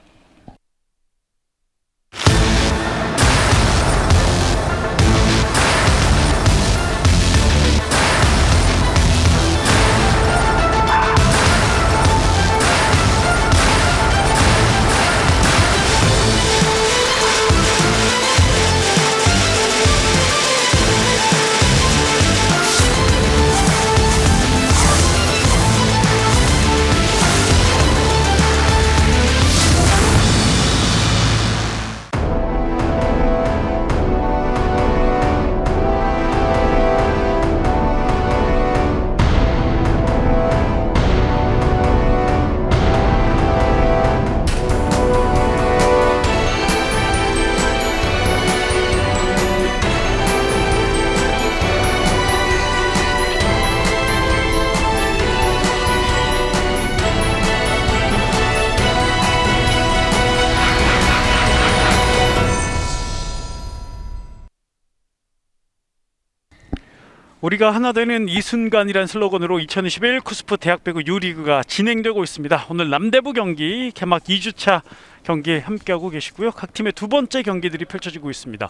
우리가 하나 되는 이 순간이란 슬로건으로 2021 쿠스프 대학배구 유리그가 진행되고 있습니다. 오늘 남대부 경기 개막 2주차 경기에 함께하고 계시고요. 각 팀의 두 번째 경기들이 펼쳐지고 있습니다.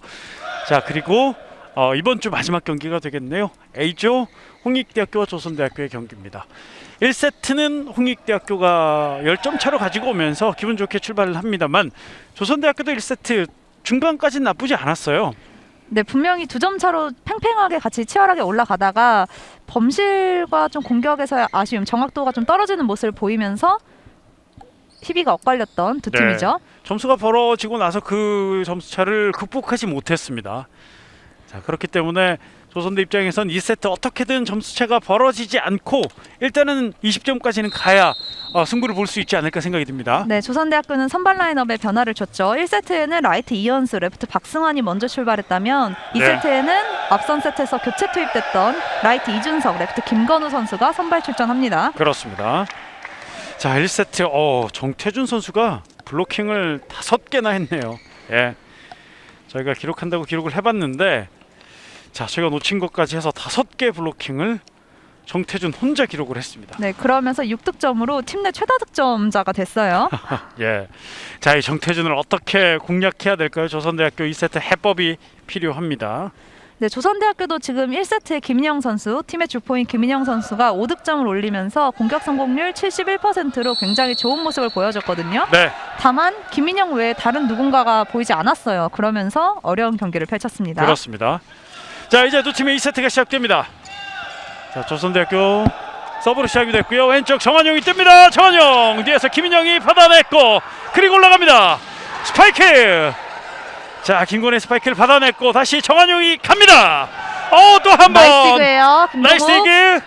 자, 그리고 이번 주 마지막 경기가 되겠네요. A조 홍익대학교와 조선대학교의 경기입니다. 1세트는 홍익대학교가 10점 차로 가지고 오면서 기분 좋게 출발을 합니다만 조선대학교도 1세트 중반까지는 나쁘지 않았어요. 네, 분명히 2점 차로 팽팽하게 같이 치열하게 올라가다가 범실과 좀 공격에서의 아쉬움, 정확도가 좀 떨어지는 모습을 보이면서 희비가 엇갈렸던 두 팀이죠. 점수가 벌어지고 나서 그 점수 차를 극복하지 못했습니다. 자, 그렇기 때문에 조선대 입장에선 2세트 어떻게든 점수차가 벌어지지 않고 일단은 20점까지는 가야 승부를 볼 수 있지 않을까 생각이 듭니다. 네, 조선대학교는 선발 라인업에 변화를 줬죠. 1세트에는 라이트 이현수, 레프트 박승환이 먼저 출발했다면 2세트에는 앞선 세트에서 교체 투입됐던 라이트 이준석, 레프트 김건우 선수가 선발 출전합니다. 그렇습니다. 자, 1세트 정태준 선수가 블로킹을 5개나 했네요. 예, 저희가 기록한다고 기록을 해봤는데 자, 저희가 놓친 것까지 해서 5개 블로킹을 정태준 혼자 기록을 했습니다. 네, 그러면서 6득점으로 팀 내 최다 득점자가 됐어요. 예, 자, 이 정태준을 어떻게 공략해야 될까요? 조선대학교 2세트 해법이 필요합니다. 네, 조선대학교도 지금 1세트에 김인영 선수, 팀의 주포인 김인영 선수가 5득점을 올리면서 공격 성공률 71%로 굉장히 좋은 모습을 보여줬거든요. 네, 다만 김인영 외에 다른 누군가가 보이지 않았어요. 그러면서 어려운 경기를 펼쳤습니다. 그렇습니다. 자, 이제 두 팀의 2세트가 시작됩니다. 자, 조선대학교 서브로 시작이 됐고요. 왼쪽 정한용이 뜹니다. 정한용 뒤에서 김인영이 받아냈고 그리고 올라갑니다. 스파이크. 자, 김건의 스파이크를 받아냈고 다시 정한용이 갑니다. 또 한 번. 나이스 디그예요. 나이스 디그.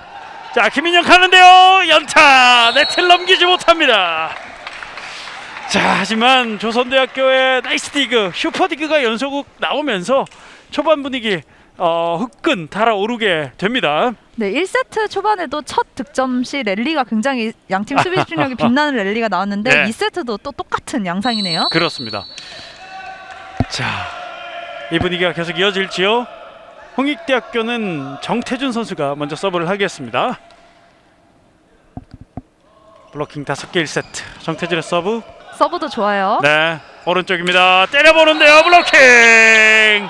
자, 김인영 가는데요. 연타. 네트를 넘기지 못합니다. 자, 하지만 조선대학교의 나이스 디그, 슈퍼 디그가 연속 나오면서 초반 분위기 후끈 달아오르게 됩니다. 네, 1세트 초반에도 첫 득점 시 랠리가 굉장히 양팀 수비 집중력이 빛나는 랠리가 나왔는데 네. 2세트도 또 똑같은 양상이네요. 그렇습니다. 자, 이 분위기가 계속 이어질지요. 홍익대학교는 정태준 선수가 먼저 서브를 하겠습니다. 블로킹 5개 1세트. 정태준의 서브. 서브도 좋아요. 네, 오른쪽입니다. 때려보는데요. 블로킹.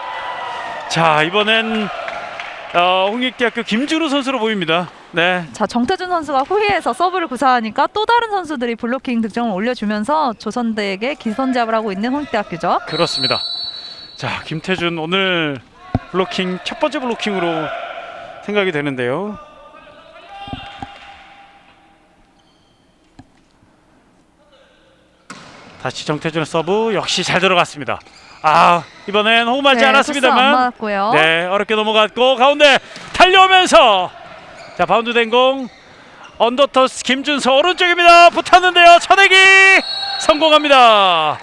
자, 이번엔 홍익대학교 김준우 선수로 보입니다. 네. 자, 정태준 선수가 후위에서 서브를 구사하니까 또 다른 선수들이 블로킹 득점을 올려주면서 조선대에게 기선제압을 하고 있는 홍익대학교죠. 그렇습니다. 자, 김태준 오늘 블로킹 첫 번째 블로킹으로 생각이 되는데요. 다시 정태준의 서브 역시 잘 들어갔습니다. 이번엔 호흡하지 네, 토스 안 않았습니다만 맞았고요. 네, 어렵게 넘어갔고 가운데 달려오면서 자, 바운드 된 공 언더터스 김준서 오른쪽입니다. 붙었는데요. 쳐내기 성공합니다.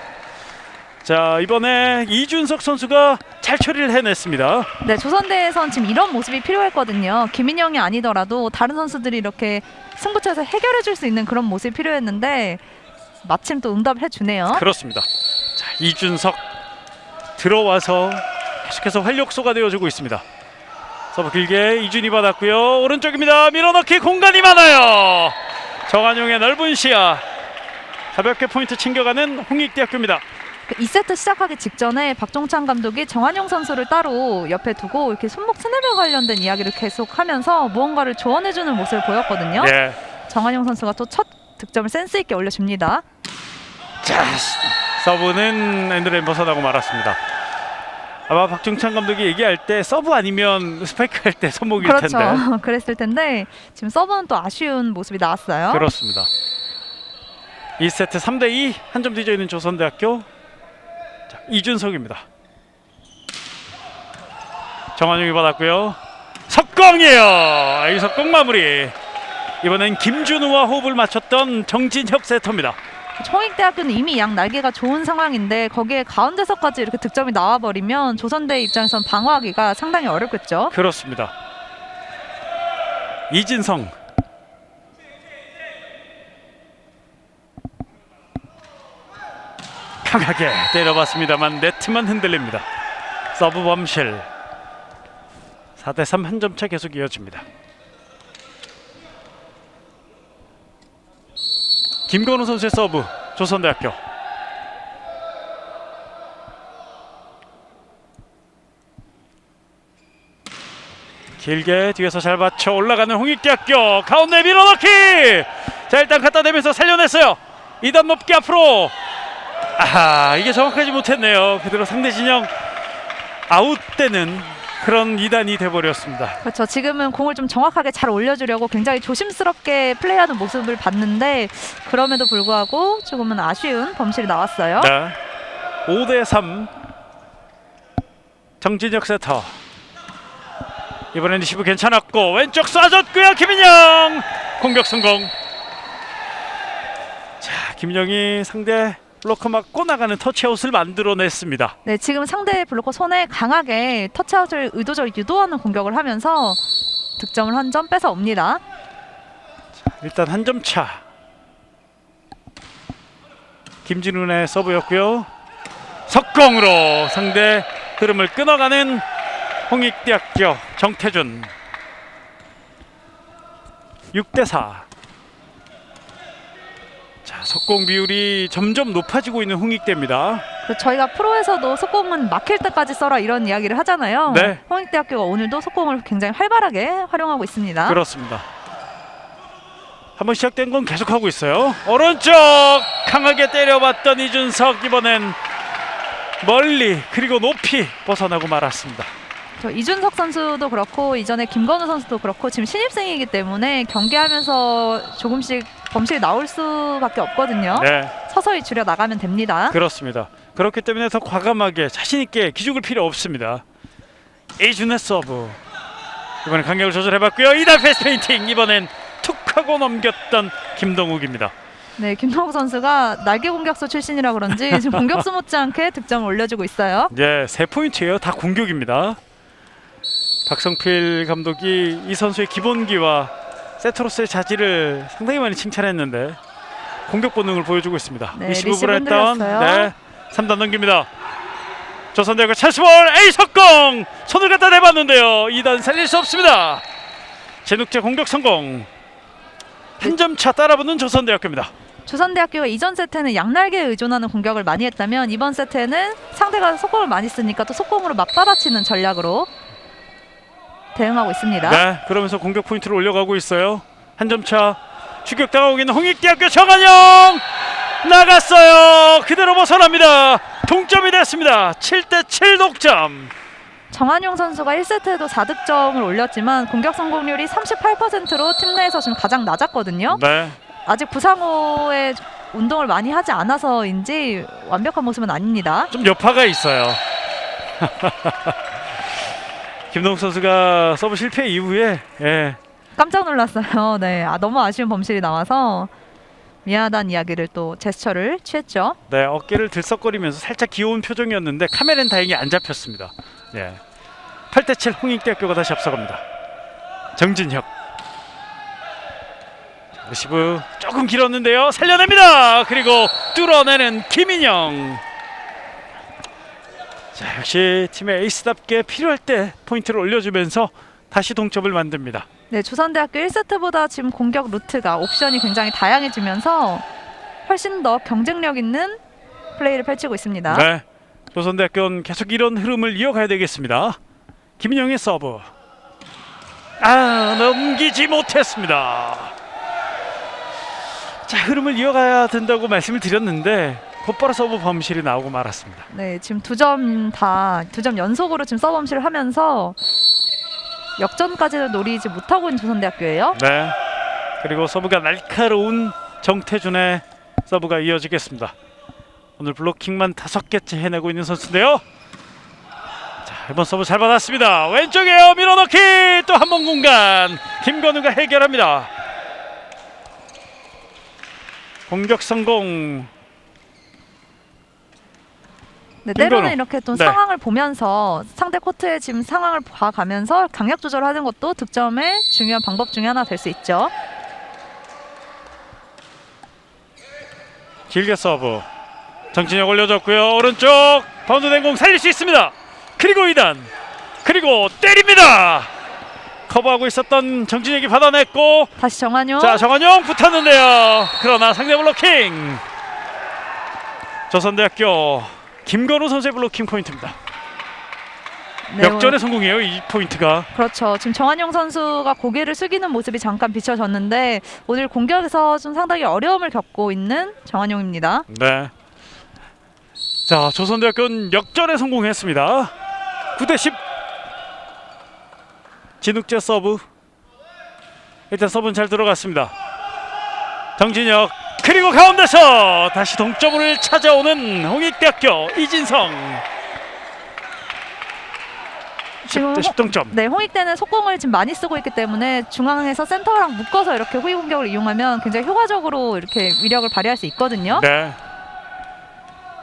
자, 이번에 이준석 선수가 잘 처리를 해냈습니다. 네, 조선대에선 지금 이런 모습이 필요했거든요. 김인영이 아니더라도 다른 선수들이 이렇게 승부처에서 해결해 줄 수 있는 그런 모습이 필요했는데 마침 또 응답을 해주네요. 그렇습니다. 자, 이준석 들어와서 계속해서 활력소가 되어주고 있습니다. 서브 길게 이준이 받았고요. 오른쪽입니다. 밀어넣기 공간이 많아요. 정한용의 넓은 시야. 가볍게 포인트 챙겨가는 홍익대학교입니다. 2세트 시작하기 직전에 박종찬 감독이 정한용 선수를 따로 옆에 두고 이렇게 손목 스냅에 관련된 이야기를 계속하면서 무언가를 조언해주는 모습을 보였거든요. 네. 정한용 선수가 또 첫 득점을 센스 있게 올려줍니다. 자, 서브는 엔드라인 벗어나고 말았습니다. 아마 박종찬 감독이 얘기할 때 서브 아니면 스파이크 할 때 손목일 그렇죠. 텐데. 그랬을 텐데 지금 서브는 또 아쉬운 모습이 나왔어요. 그렇습니다. 2세트 3대2 한 점 뒤져 있는 조선대학교. 자, 이준석입니다. 정한용이 받았고요. 석광이에요. 이 석광 마무리. 이번엔 김준우와 호흡을 맞췄던 정진혁 세터입니다. 홍익대학교는 이미 양 날개가 좋은 상황인데 거기에 가운데서까지 이렇게 득점이 나와버리면 조선대 입장에선 방어하기가 상당히 어렵겠죠. 그렇습니다. 이진성. 강하게 때려봤습니다만 네트만 흔들립니다. 서브 범실. 4대3 한 점 차 계속 이어집니다. 김건우 선수의 서브. 조선대학교. 길게 뒤에서 잘 받쳐 올라가는 홍익대학교. 가운데 밀어넣기. 자, 일단 갖다 대면서 살려냈어요. 2단 높게 앞으로. 아하, 이게 정확하지 못했네요. 그대로 상대 진영 아웃되는 그런 2단이 돼버렸습니다. 그렇죠. 지금은 공을 좀 정확하게 잘 올려주려고 굉장히 조심스럽게 플레이하는 모습을 봤는데 그럼에도 불구하고 조금은 아쉬운 범실이 나왔어요. 네. 5대3 정진혁 세터. 이번엔 리시브 괜찮았고 왼쪽 쏴줬고요. 김인영 공격 성공. 자, 김인영이 상대 블로커 맞고 나가는 터치아웃을 만들어냈습니다. 네, 지금 상대 블로커 손에 강하게 터치아웃을 의도적으로 유도하는 공격을 하면서 득점을 한 점 뺏어 옵니다. 일단 한 점 차. 김진훈의 서브였고요. 석공으로 상대 흐름을 끊어가는 홍익대학교 정태준. 6대4. 자, 석공 비율이 점점 높아지고 있는 홍익대입니다. 저희가 프로에서도 속공은 막힐 때까지 써라 이런 이야기를 하잖아요. 네. 홍익대학교가 오늘도 속공을 굉장히 활발하게 활용하고 있습니다. 그렇습니다. 한번 시작된 건 계속하고 있어요. 오른쪽 강하게 때려봤던 이준석. 이번엔 멀리 그리고 높이 벗어나고 말았습니다. 이준석 선수도 그렇고 이전에 김건우 선수도 그렇고 지금 신입생이기 때문에 경기하면서 조금씩 범실이 나올 수밖에 없거든요. 네, 서서히 줄여 나가면 됩니다. 그렇습니다. 그렇기 때문에 더 과감하게 자신 있게 기죽을 필요 없습니다. 이준의 서브. 이번엔 간격을 조절해봤고요. 2단 패스 페인팅. 이번엔 툭 하고 넘겼던 김동욱입니다. 네, 김동욱 선수가 날개 공격수 출신이라 그런지 지금 공격수 못지않게 득점을 올려주고 있어요. 네, 3포인트예요. 다 공격입니다. 박성필 감독이 이 선수의 기본기와 세트로스의 자질을 상당히 많이 칭찬했는데 공격 본능을 보여주고 있습니다. 네, 리시브를 리시브 했던 흔들렸어요. 3단 넘깁니다. 조선대학교 찬스볼. 에이 석공. 손을 갖다 대봤는데요. 2단 살릴 수 없습니다. 제눅제 공격 성공. 한 점 차 따라붙는 조선대학교입니다. 조선대학교가 이전 세트는 양날개에 의존하는 공격을 많이 했다면 이번 세트에는 상대가 속공을 많이 쓰니까 또 속공으로 맞받아치는 전략으로 대응하고 있습니다. 네, 그러면서 공격 포인트를 올려가고 있어요. 한 점 차 추격당하고 있는 홍익대학교. 정한영 나갔어요. 그대로 벗어납니다. 동점이 됐습니다. 7대7 동점. 정한용 선수가 1세트에도 4득점을 올렸지만 공격 성공률이 38%로 팀 내에서 지금 가장 낮았거든요. 네, 아직 부상호의 운동을 많이 하지 않아서인지 완벽한 모습은 아닙니다. 좀 여파가 있어요. 김동욱 선수가 서브 실패 이후에 깜짝 놀랐어요. 네, 너무 아쉬운 범실이 나와서 미안하다는 이야기를 또 제스처를 취했죠. 네, 어깨를 들썩거리면서 살짝 귀여운 표정이었는데 카메라는 다행히 안 잡혔습니다. 예, 8대7 홍익대학교가 다시 앞서갑니다. 정진혁. 리시브 조금 길었는데요. 살려냅니다. 그리고 뚫어내는 김인영. 자, 역시 팀의 에이스답게 필요할 때 포인트를 올려주면서 다시 동점을 만듭니다. 네, 조선대학교 1세트보다 지금 공격 루트가 옵션이 굉장히 다양해지면서 훨씬 더 경쟁력 있는 플레이를 펼치고 있습니다. 네, 조선대학교는 계속 이런 흐름을 이어가야 되겠습니다. 김인영의 서브. 넘기지 못했습니다. 자, 흐름을 이어가야 된다고 말씀을 드렸는데 곧바로 서브 범실이 나오고 말았습니다. 네, 지금 두 점 연속으로 지금 서브 범실을 하면서 역전까지는 노리지 못하고 있는 조선대학교예요. 네, 그리고 서브가 날카로운 정태준의 서브가 이어지겠습니다. 오늘 블로킹만 5개째 해내고 있는 선수인데요. 자, 이번 서브 잘 받았습니다. 왼쪽에요. 밀어넣기. 또 한 번 공간. 김건우가 해결합니다. 공격 성공. 네, 때로는 김건우. 이렇게 또 네. 상황을 보면서 상대 코트의 지금 상황을 봐가면서 강약 조절하는 것도 득점의 중요한 방법 중에 하나 될 수 있죠. 길게 서브. 정진혁 올려줬고요. 오른쪽 바운드된 공 살릴 수 있습니다. 그리고 2단. 그리고 때립니다. 커버하고 있었던 정진혁이 받아냈고 다시 정한용. 자 정한용 붙었는데요. 그러나 상대 블로킹. 조선대학교 김건우 선수의 블로킹 포인트입니다. 네, 역전에 성공해요. 이 포인트가. 그렇죠. 지금 정한용 선수가 고개를 숙이는 모습이 잠깐 비춰졌는데 오늘 공격에서 좀 상당히 어려움을 겪고 있는 정한용입니다. 네. 자 조선대학교는 역전에 성공했습니다. 9대10. 진욱재 서브. 일단 서브는 잘 들어갔습니다. 정진혁 그리고 가운데서 다시 동점을 찾아오는 홍익대학교 이진성. 지금 10동점. 네, 홍익대는 속공을 지금 많이 쓰고 있기 때문에 중앙에서 센터랑 묶어서 이렇게 후위 공격을 이용하면 굉장히 효과적으로 이렇게 위력을 발휘할 수 있거든요. 네.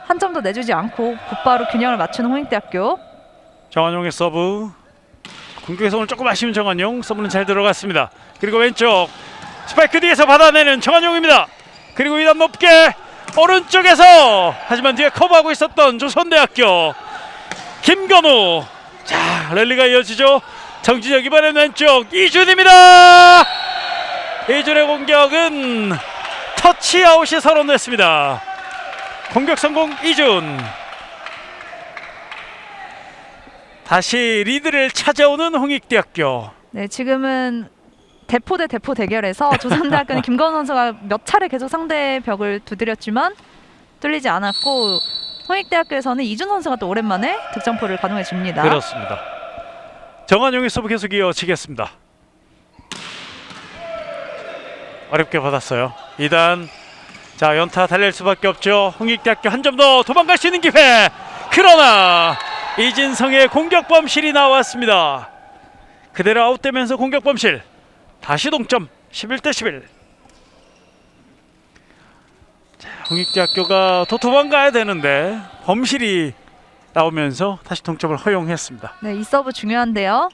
한 점도 내주지 않고 곧바로 균형을 맞추는 홍익대학교. 정한용의 서브. 공격에서 오늘 조금 아쉬운 정한용. 서브는 잘 들어갔습니다. 그리고 왼쪽 스파이크 뒤에서 받아내는 정한용입니다. 그리고 2단 높게 오른쪽에서 하지만 뒤에 커버하고 있었던 조선대학교 김건우. 자 랠리가 이어지죠. 정진혁 이번엔 왼쪽 이준입니다. 이준의 공격은 터치아웃이 선언됐습니다. 공격 성공 이준. 다시 리드를 찾아오는 홍익대학교. 네, 지금은 대포 대 대포 대결에서 조선대학교는 김건우 선수가 몇 차례 계속 상대의 벽을 두드렸지만 뚫리지 않았고 홍익대학교에서는 이준 선수가 또 오랜만에 득점포를 가동해 줍니다. 그렇습니다. 정한용의 서브 계속 이어지겠습니다. 어렵게 받았어요. 2단. 자 연타 달릴 수밖에 없죠. 홍익대학교 한 점 더 도망갈 수 있는 기회. 그러나 이진성의 공격 범실이 나왔습니다. 그대로 아웃되면서 공격 범실. 다시 동점 11대11. 자, 홍익대학교가 더 도망가야 되는데 범실이 나오면서 다시 동점을 허용했습니다. 네, 이 서브 중요한데요.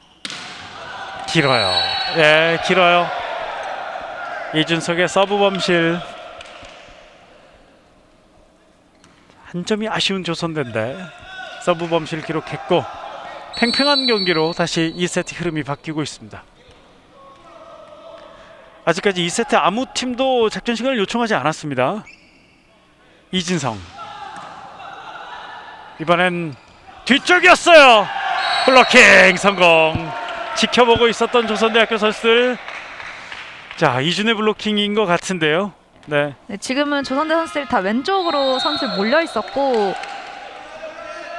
길어요. 예, 길어요. 이준석의 서브 범실. 한 점이 아쉬운 조선대인데 서브 범실 기록했고 팽팽한 경기로 다시 2세트 흐름이 바뀌고 있습니다. 아직까지 2세트 아무 팀도 작전 시간을 요청하지 않았습니다. 이진성 이번엔 뒤쪽이었어요. 블로킹 성공. 지켜보고 있었던 조선대학교 선수들. 자 이준의 블로킹인 것 같은데요. 네. 네, 지금은 조선대 선수들이 다 왼쪽으로 선수들 몰려 있었고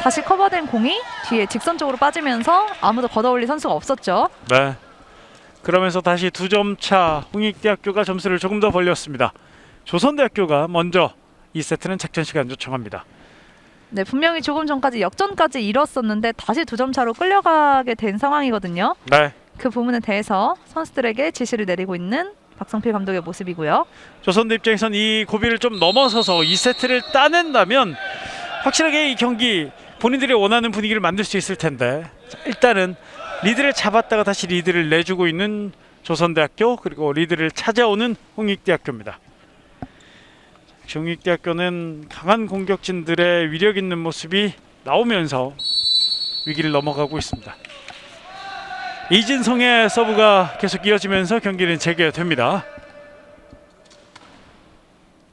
다시 커버된 공이 뒤에 직선적으로 빠지면서 아무도 걷어올릴 선수가 없었죠. 네. 그러면서 다시 2점 차 홍익대학교가 점수를 조금 더 벌렸습니다. 조선대학교가 먼저 2세트는 작전 시간 요청합니다. 네, 분명히 조금 전까지 역전까지 이뤘었는데 다시 2점 차로 끌려가게 된 상황이거든요. 네. 그 부분에 대해서 선수들에게 지시를 내리고 있는 박성필 감독의 모습이고요. 조선대 입장에선 이 고비를 좀 넘어서서 2세트를 따낸다면 확실하게 이 경기 본인들이 원하는 분위기를 만들 수 있을 텐데 자, 일단은 리드를 잡았다가 다시 리드를 내주고 있는 조선대학교 그리고 리드를 찾아오는 홍익대학교입니다. 홍익대학교는 강한 공격진들의 위력 있는 모습이 나오면서 위기를 넘어가고 있습니다. 이진성의 서브가 계속 이어지면서 경기는 재개됩니다.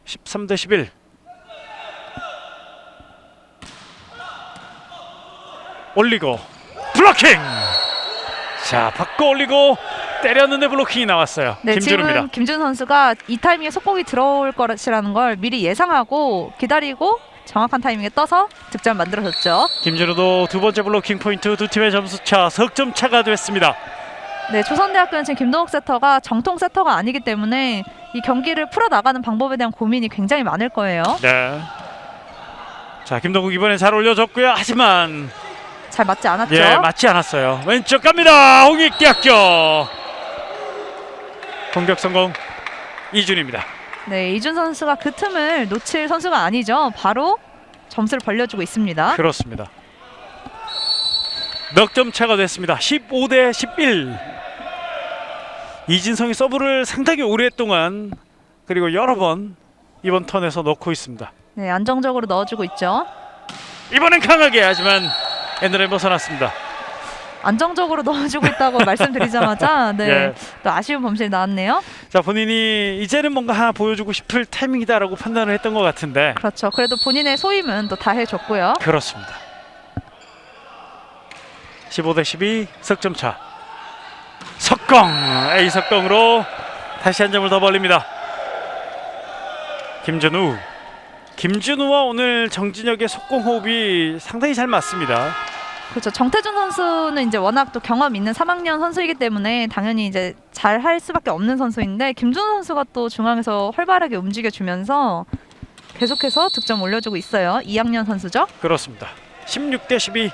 13대11. 올리고 블로킹. 자 바꿔 올리고 때렸는데 블로킹이 나왔어요. 네, 김준우입니다. 지금 김준 선수가 이 타이밍에 속공이 들어올 것이라는 걸 미리 예상하고 기다리고 정확한 타이밍에 떠서 득점 만들어줬죠. 김준우도 두 번째 블로킹 포인트. 두 팀의 점수차 석점 차가 됐습니다. 네, 조선대학교는 지금 김동욱 세터가 정통 세터가 아니기 때문에 이 경기를 풀어나가는 방법에 대한 고민이 굉장히 많을 거예요. 네. 자 김동국 이번에 잘 올려줬고요. 하지만 잘 맞지 않았죠? 예 맞지 않았어요. 왼쪽 갑니다. 홍익대학교 공격 성공. 이준입니다. 네, 이준 선수가 그 틈을 놓칠 선수가 아니죠. 바로 점수를 벌려주고 있습니다. 그렇습니다. 넉 점 차가 됐습니다. 15대11. 이진성이 서브를 상당히 오랫동안 그리고 여러 번 이번 턴에서 넣고 있습니다. 네, 안정적으로 넣어주고 있죠. 이번엔 강하게 하지만 엔드라인 벗어났습니다. 안정적으로 넣어주고 있다고 말씀드리자마자 네, 예. 또 아쉬운 범실이 나왔네요. 자, 본인이 이제는 뭔가 하나 보여주고 싶을 타이밍이다라고 판단을 했던 것 같은데. 그렇죠. 그래도 본인의 소임은 또 다 해줬고요. 그렇습니다. 15대 12 석점차. 석공! A 석공으로 다시 한 점을 더 벌립니다. 김준우. 김준우와 오늘 정진혁의 속공 호흡이 상당히 잘 맞습니다. 그렇죠. 정태준 선수는 이제 워낙 또 경험 있는 3학년 선수이기 때문에 당연히 이제 잘 할 수밖에 없는 선수인데 김준우 선수가 또 중앙에서 활발하게 움직여주면서 계속해서 득점 올려주고 있어요. 2학년 선수죠. 그렇습니다. 16대 12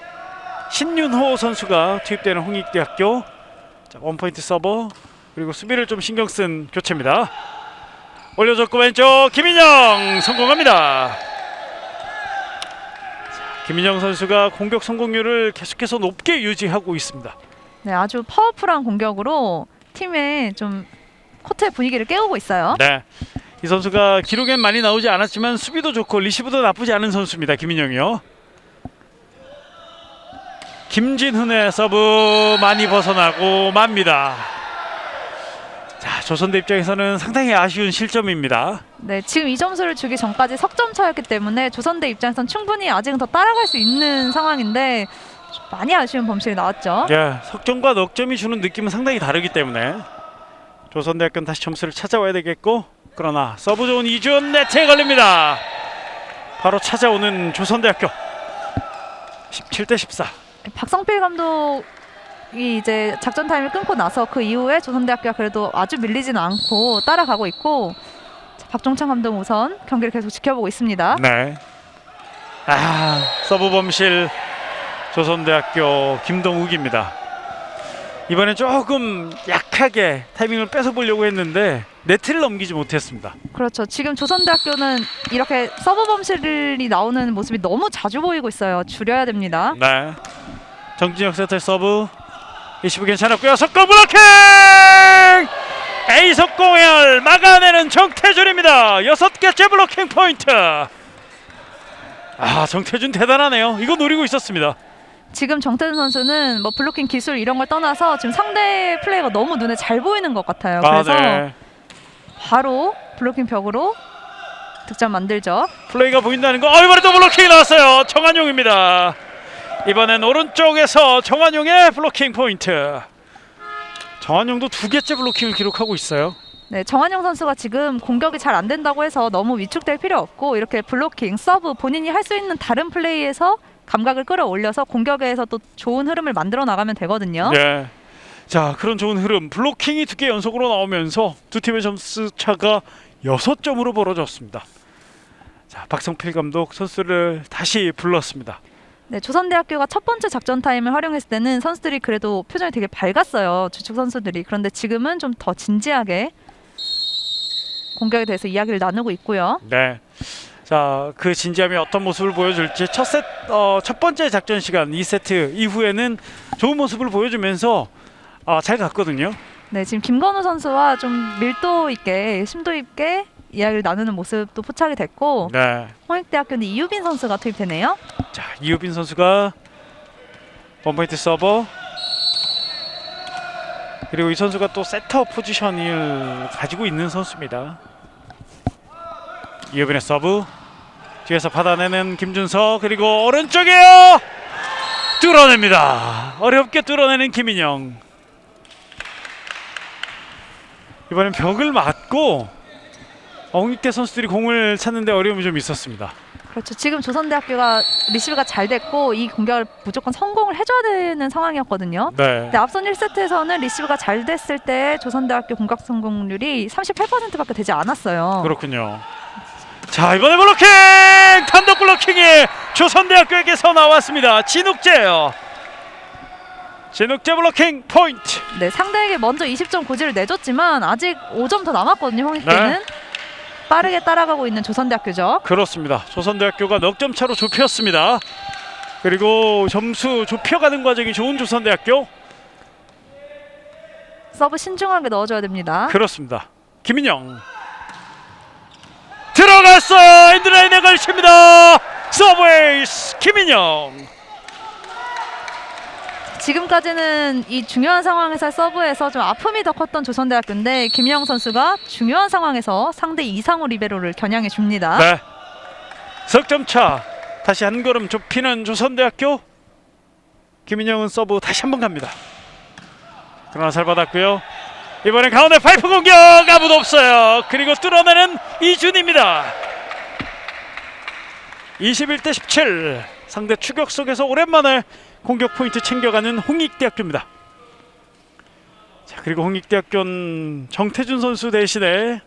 신윤호 선수가 투입되는 홍익대학교. 자, 원포인트 서버 그리고 수비를 좀 신경 쓴 교체입니다. 올려줬고 왼쪽 김인영 성공합니다. 김인영 선수가 공격 성공률을 계속해서 높게 유지하고 있습니다. 네, 아주 파워풀한 공격으로 팀의 좀 코트의 분위기를 깨우고 있어요. 네, 이 선수가 기록엔 많이 나오지 않았지만 수비도 좋고 리시브도 나쁘지 않은 선수입니다. 김인영이요. 김진훈의 서브 많이 벗어나고 맙니다. 자, 조선대 입장에서는 상당히 아쉬운 실점입니다. 네, 지금 이 점수를 주기 전까지 석점 차였기 때문에 조선대 입장에선 충분히 아직은 더 따라갈 수 있는 상황인데 많이 아쉬운 범실이 나왔죠. 예, 석점과 넉점이 주는 느낌은 상당히 다르기 때문에 조선대학교는 다시 점수를 찾아와야 되겠고, 그러나 서브 좋은 이준 네트에 걸립니다. 바로 찾아오는 조선대학교 17대 14. 박성필 감독이 이제 작전 타임을 끊고 나서 그 이후에 조선대학교가 그래도 아주 밀리지는 않고 따라가고 있고, 자, 박종찬 감독 우선 경기를 계속 지켜보고 있습니다. 네. 아, 서브 범실 조선대학교 김동욱입니다. 이번엔 조금 약하게 타이밍을 뺏어 보려고 했는데 네트를 넘기지 못했습니다. 그렇죠. 지금 조선대학교는 이렇게 서브 범실이 나오는 모습이 너무 자주 보이고 있어요. 줄여야 됩니다. 네. 정진혁 세터 서브 리시브 괜찮았고요. 석공 블로킹! A 석공을 막아내는 정태준입니다. 6개째 블로킹 포인트. 아, 정태준 대단하네요. 이거 노리고 있었습니다. 지금 정태준 선수는 뭐 블로킹 기술 이런 걸 떠나서 지금 상대 플레이가 너무 눈에 잘 보이는 것 같아요. 그래서 네. 바로 블로킹 벽으로 득점 만들죠. 플레이가 보인다는 거. 이번에 또 블로킹이 나왔어요. 정한용입니다. 이번엔 오른쪽에서 정한용의 블로킹 포인트. 정한용도 2개째 블로킹을 기록하고 있어요. 네, 정한용 선수가 지금 공격이 잘 안 된다고 해서 너무 위축될 필요 없고 이렇게 블로킹, 서브 본인이 할 수 있는 다른 플레이에서 감각을 끌어올려서 공격에서 또 좋은 흐름을 만들어 나가면 되거든요. 네. 자, 그런 좋은 흐름. 블로킹이 2개 연속으로 나오면서 두 팀의 점수 차가 6점으로 벌어졌습니다. 자, 박성필 감독 선수를 다시 불렀습니다. 네, 조선대학교가 첫 번째 작전 타임을 활용했을 때는 선수들이 그래도 표정이 되게 밝았어요. 주축 선수들이. 그런데 지금은 좀 더 진지하게 공격에 대해서 이야기를 나누고 있고요. 네. 자, 그 진지함이 어떤 모습을 보여줄지 첫 번째 작전 시간 2세트 이후에는 좋은 모습을 보여주면서 잘 갔거든요. 네, 지금 김건우 선수와 좀 밀도 있게, 심도 있게 이야기를 나누는 모습도 포착이 됐고, 네. 홍익대학교는 이유빈 선수가 투입되네요. 자, 이유빈 선수가 원포인트 서버, 그리고 이 선수가 또 세터 포지션을 가지고 있는 선수입니다. 이유빈의 서브 뒤에서 받아내는 김준석, 그리고 오른쪽이에요. 뚫어냅니다. 어렵게 뚫어내는 김인영. 이번엔 벽을 맞고 홍익대 선수들이 공을 찾는데 어려움이 좀 있었습니다. 그렇죠. 지금 조선대학교가 리시브가 잘 됐고 이 공격을 무조건 성공을 해줘야 되는 상황이었거든요. 네. 근데 앞선 1세트에서는 리시브가 잘 됐을 때 조선대학교 공격 성공률이 38%밖에 되지 않았어요. 그렇군요. 자, 이번에 블로킹! 단독 블로킹이 조선대학교에게서 나왔습니다. 진욱재요. 진욱재 블로킹 포인트. 네, 상대에게 먼저 20점 고지를 내줬지만 아직 5점 더 남았거든요. 홍익대는. 네. 빠르게 따라가고 있는 조선대학교죠. 그렇습니다. 조선대학교가 넉 점 차로 좁혔습니다. 그리고 점수 좁혀가는 과정이 좋은 조선대학교. 서브 신중하게 넣어줘야 됩니다. 그렇습니다. 김인영 들어갔어요. 엔드라인에 걸칩니다. 서브에이스 김인영. 지금까지는 이 중요한 상황에서 서브에서 좀 아픔이 더 컸던 조선대학교인데 김영 선수가 중요한 상황에서 상대 이상호 리베로를 겨냥해 줍니다. 네. 석점차 다시 한 걸음 좁히는 조선대학교. 김인영은 서브 다시 한번 갑니다. 그러나 잘 받았고요. 이번엔 가운데 파이프 공격 아무도 없어요. 그리고 뚫어내는 이준입니다. 21대 17. 상대 추격 속에서 오랜만에 공격 포인트 챙겨가는 홍익대학교입니다. 자, 그리고 홍익대학교는 정태준 선수 대신에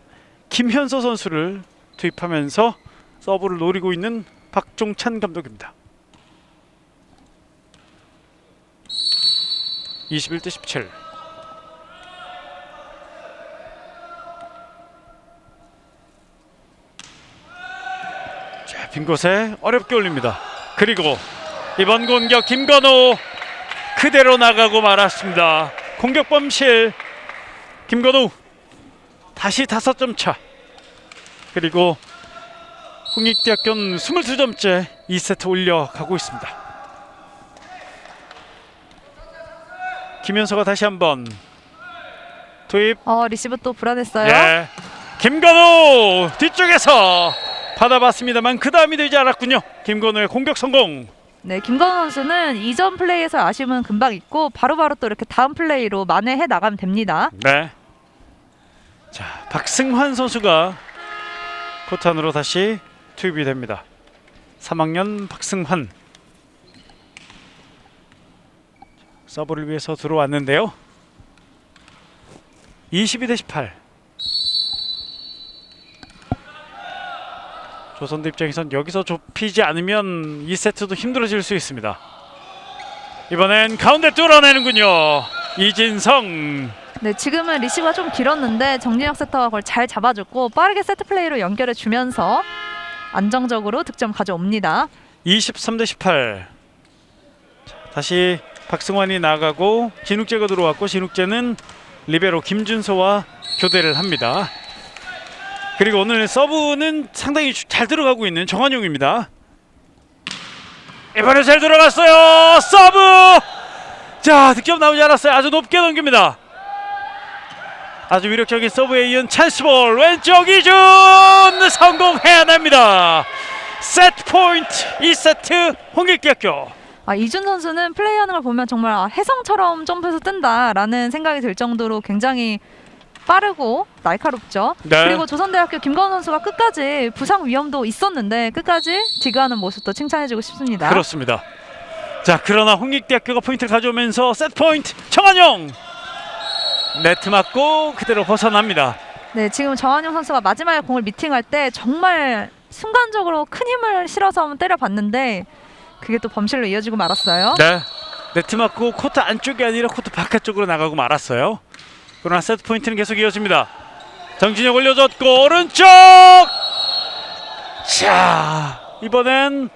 김현서 선수를 투입하면서 서브를 노리고 있는 박종찬 감독입니다. 21대 17. 자, 빈 곳에 어렵게 올립니다. 그리고 이번 공격 김건우 그대로 나가고 말았습니다. 공격 범실 김건우 다시 5점 차. 그리고 홍익대학교는 22점째 2세트 올려가고 있습니다. 김현서가 다시 한번 투입. 리시브 또 불안했어요. 예. 김건우 뒤쪽에서 받아봤습니다만 그 다음이 되지 않았군요. 김건우의 공격 성공. 네, 김건우 선수는 이전 플레이에서 아쉬움은 금방 있고 바로바로 또 이렇게 다음 플레이로 만회해 나가면 됩니다. 네. 자, 박승환 선수가 코트 안으로 다시 투입이 됩니다. 3학년 박승환. 서브를 위해서 들어왔는데요. 22대 18. 조선대 입장에선 여기서 좁히지 않으면 2세트도 힘들어질 수 있습니다. 이번엔 가운데 뚫어내는군요. 이진성. 네, 지금은 리시브가 좀 길었는데 정진혁 세터가 그걸 잘 잡아줬고 빠르게 세트 플레이로 연결해 주면서 안정적으로 득점 가져옵니다. 23대 18. 자, 다시 박승환이 나가고 진욱재가 들어왔고 진욱재는 리베로 김준서와 교대를 합니다. 그리고 오늘 서브는 상당히 잘 들어가고 있는 정한용입니다. 이번에 잘 들어갔어요. 서브. 자, 득점 나오지 않았어요. 아주 높게 넘깁니다. 아주 위력적인 서브에 이은 찬스볼. 왼쪽 이준 성공해냅니다. 세트 포인트 2세트 홍익대학교. 이준 선수는 플레이하는 걸 보면 정말 혜성처럼 점프해서 뜬다라는 생각이 들 정도로 굉장히 빠르고 날카롭죠. 네. 그리고 조선대학교 김건우 선수가 끝까지 부상 위험도 있었는데 끝까지 디그하는 모습도 칭찬해주고 싶습니다. 그렇습니다. 자, 그러나 홍익대학교가 포인트를 가져오면서 세트 포인트 정한용. 네트 맞고 그대로 벗어납니다. 네, 지금 정한용 선수가 마지막에 공을 미팅할 때 정말 순간적으로 큰 힘을 실어서 한번 때려봤는데 그게 또 범실로 이어지고 말았어요. 네. 네트 맞고 코트 안쪽이 아니라 코트 바깥쪽으로 나가고 말았어요. 그러나 세트 포인트는 계속 이어집니다. 정진혁 올려줬고 오른쪽. 자, 이번엔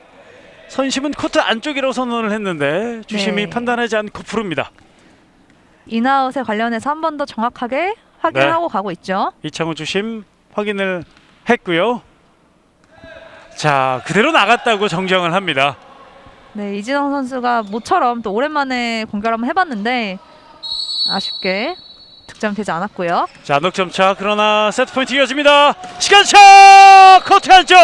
선심은 코트 안쪽이라고 선언을 했는데 주심이 네. 판단하지 않고 부릅니다. 인아웃에 관련해서 한 번 더 정확하게 확인하고 가고 있죠. 이창호 주심 확인을 했고요. 자, 그대로 나갔다고 정정을 합니다. 네, 이진영 선수가 모처럼 또 오랜만에 공격을 한번 해봤는데 아쉽게 득점되지 않았고요. 자, 넉점차. 그러나 세트 포인트 이어집니다. 시간차 코트 안쪽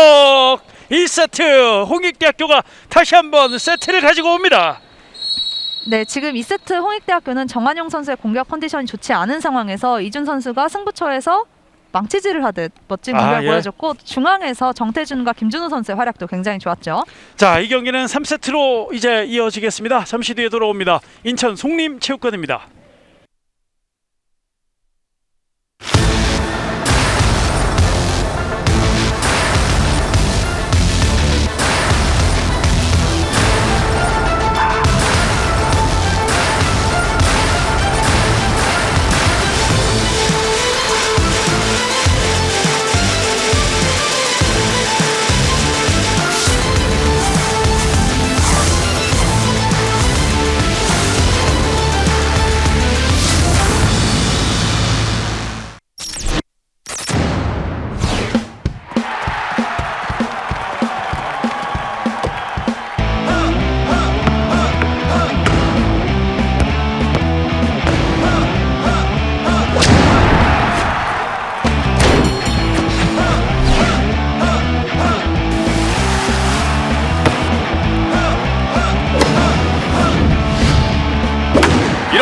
2세트 홍익대학교가 다시 한번 세트를 가지고 옵니다. 네, 지금 2세트 홍익대학교는 정한용 선수의 공격 컨디션이 좋지 않은 상황에서 이준 선수가 승부처에서 망치질을 하듯 멋진 공격을 예. 보여줬고 중앙에서 정태준과 김준우 선수의 활약도 굉장히 좋았죠. 자, 이 경기는 3세트로 이제 이어지겠습니다. 잠시 뒤에 돌아옵니다. 인천 송림체육관입니다.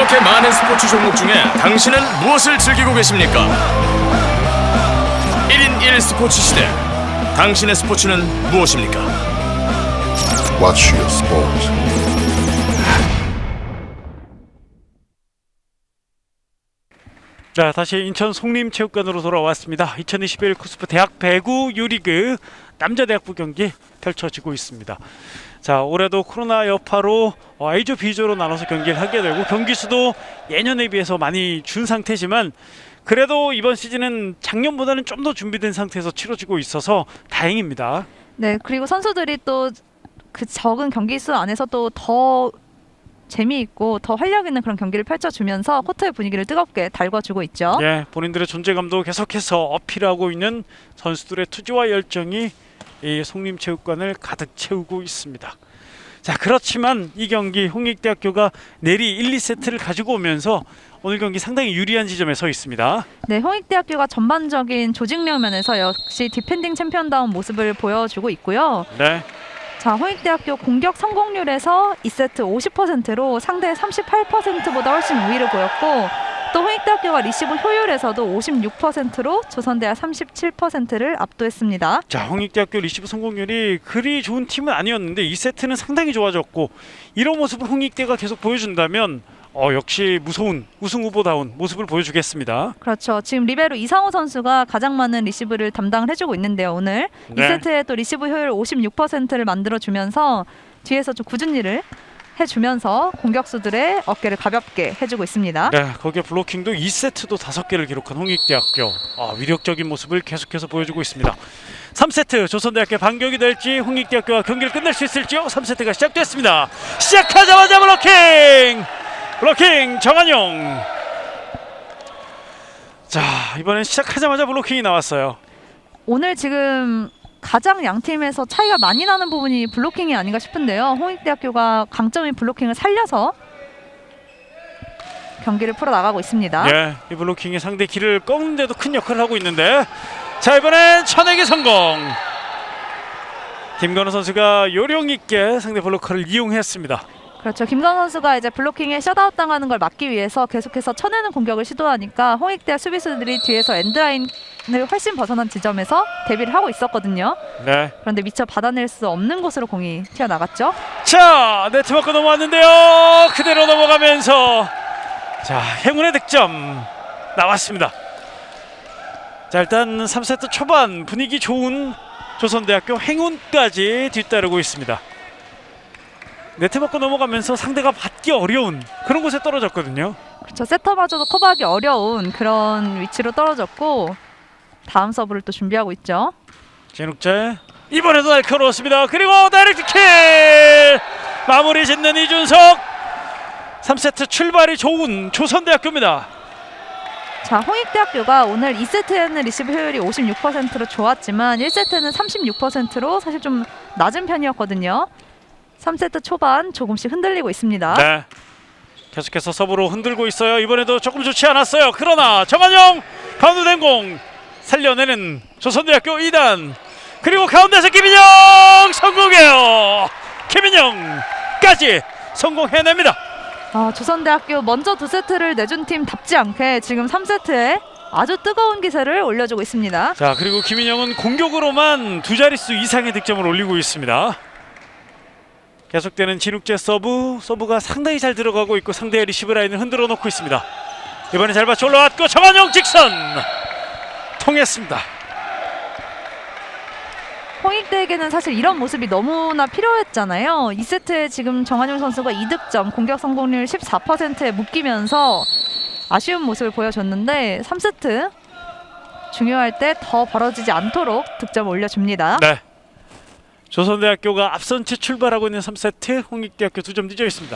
이렇게 많은 스포츠 종목 중에 당신은 무엇을 즐기고 계십니까? 1인 1 스포츠 시대. 당신의 스포츠는 무엇입니까? Watch your sport. 자, 다시 인천 송림체육관으로 돌아왔습니다. 2021 쿠스프 대학 배구 유리그 남자 대학부 경기 펼쳐지고 있습니다. 자, 올해도 코로나 여파로 A조, B조로 나눠서 경기를 하게 되고 경기 수도 예년에 비해서 많이 준 상태지만 그래도 이번 시즌은 작년보다는 좀 더 준비된 상태에서 치러지고 있어서 다행입니다. 네, 그리고 선수들이 또 그 적은 경기 수 안에서 또 더 재미있고 더 활력 있는 그런 경기를 펼쳐주면서 코트의 분위기를 뜨겁게 달궈주고 있죠. 예, 본인들의 존재감도 계속해서 어필하고 있는 선수들의 투지와 열정이 이 송림체육관을 가득 채우고 있습니다. 자, 그렇지만 이 경기 홍익대학교가 내리 1, 2세트를 가지고 오면서 오늘 경기 상당히 유리한 지점에 서 있습니다. 네, 홍익대학교가 전반적인 조직력 면에서 역시 디펜딩 챔피언다운 모습을 보여주고 있고요. 네. 자, 홍익대학교 공격 성공률에서 2세트 50%로 상대 38%보다 훨씬 우위를 보였고 또 홍익대학교가 리시브 효율에서도 56%로 조선대학 37%를 압도했습니다. 자, 홍익대학교 리시브 성공률이 그리 좋은 팀은 아니었는데 2세트는 상당히 좋아졌고 이런 모습을 홍익대가 계속 보여준다면 역시 무서운 우승 후보다운 모습을 보여주겠습니다. 그렇죠. 지금 리베로 이상호 선수가 가장 많은 리시브를 담당을 해주고 있는데요. 오늘 네. 2세트에 또 리시브 효율 56%를 만들어주면서 뒤에서 좀 굳은 일을 해주면서 공격수들의 어깨를 가볍게 해주고 있습니다. 네, 거기에 블로킹도 2세트도 5개를 기록한 홍익대학교 위력적인 모습을 계속해서 보여주고 있습니다. 3세트 조선대학교 반격이 될지 홍익대학교가 경기를 끝낼 수 있을지요. 3세트가 시작됐습니다. 시작하자마자 블로킹 정한용. 자, 이번엔 시작하자마자 블로킹이 나왔어요. 오늘 지금 가장 양 팀에서 차이가 많이 나는 부분이 블로킹이 아닌가 싶은데요. 홍익대학교가 강점인 블로킹을 살려서 경기를 풀어나가고 있습니다. 예, 이 블로킹이 상대 길을 꺾는데도 큰 역할을 하고 있는데 자, 이번엔 쳐내기 성공. 김건우 선수가 요령 있게 상대 블로커를 이용했습니다. 그렇죠. 김건 선수가 이제 블로킹에 셧아웃 당하는 걸 막기 위해서 계속해서 쳐내는 공격을 시도하니까 홍익대학 수비수들이 뒤에서 엔드라인을 훨씬 벗어난 지점에서 대비를 하고 있었거든요. 네. 그런데 미처 받아낼 수 없는 곳으로 공이 튀어나갔죠. 자, 네트 맞고 넘어왔는데요. 그대로 넘어가면서 자, 행운의 득점 나왔습니다. 자, 일단 3세트 초반 분위기 좋은 조선대학교 행운까지 뒤따르고 있습니다. 네트 맞고 넘어가면서 상대가 받기 어려운 그런 곳에 떨어졌거든요. 그렇죠. 세터마저도 커버하기 어려운 그런 위치로 떨어졌고 다음 서브를 또 준비하고 있죠. 진욱재 이번에도 날카로웠습니다. 그리고 다이렉트 킬 마무리 짓는 이준석. 3세트 출발이 좋은 조선대학교입니다. 자, 홍익대학교가 오늘 2세트에는 리시브 효율이 56%로 좋았지만 1세트는 36%로 사실 좀 낮은 편이었거든요. 3세트 초반 조금씩 흔들리고 있습니다. 네. 계속해서 서브로 흔들고 있어요. 이번에도 조금 좋지 않았어요. 그러나 정한영 가운데된 공 살려내는 조선대학교 2단. 그리고 가운데서 김인영 성공해요. 김인영까지 성공해냅니다. 조선대학교 먼저 2세트를 내준 팀답지 않게 지금 3세트에 아주 뜨거운 기세를 올려주고 있습니다. 자, 그리고 김인영은 공격으로만 2자릿수 이상의 득점을 올리고 있습니다. 계속되는 진욱재 서브가 상당히 잘 들어가고 있고 상대의 리시브 라인을 흔들어 놓고 있습니다. 이번에 잘 받쳐 올라왔고 정한용 직선 통했습니다. 홍익대에게는 사실 이런 모습이 너무나 필요했잖아요. 2세트에 지금 정한용 선수가 2득점, 공격 성공률 14%에 묶이면서 아쉬운 모습을 보여줬는데 3세트 중요할 때 더 벌어지지 않도록 득점을 올려줍니다. 네. 조선대학교가 앞선 채 출발하고 있는 3세트 홍익대학교 2점 뒤져 있습니다.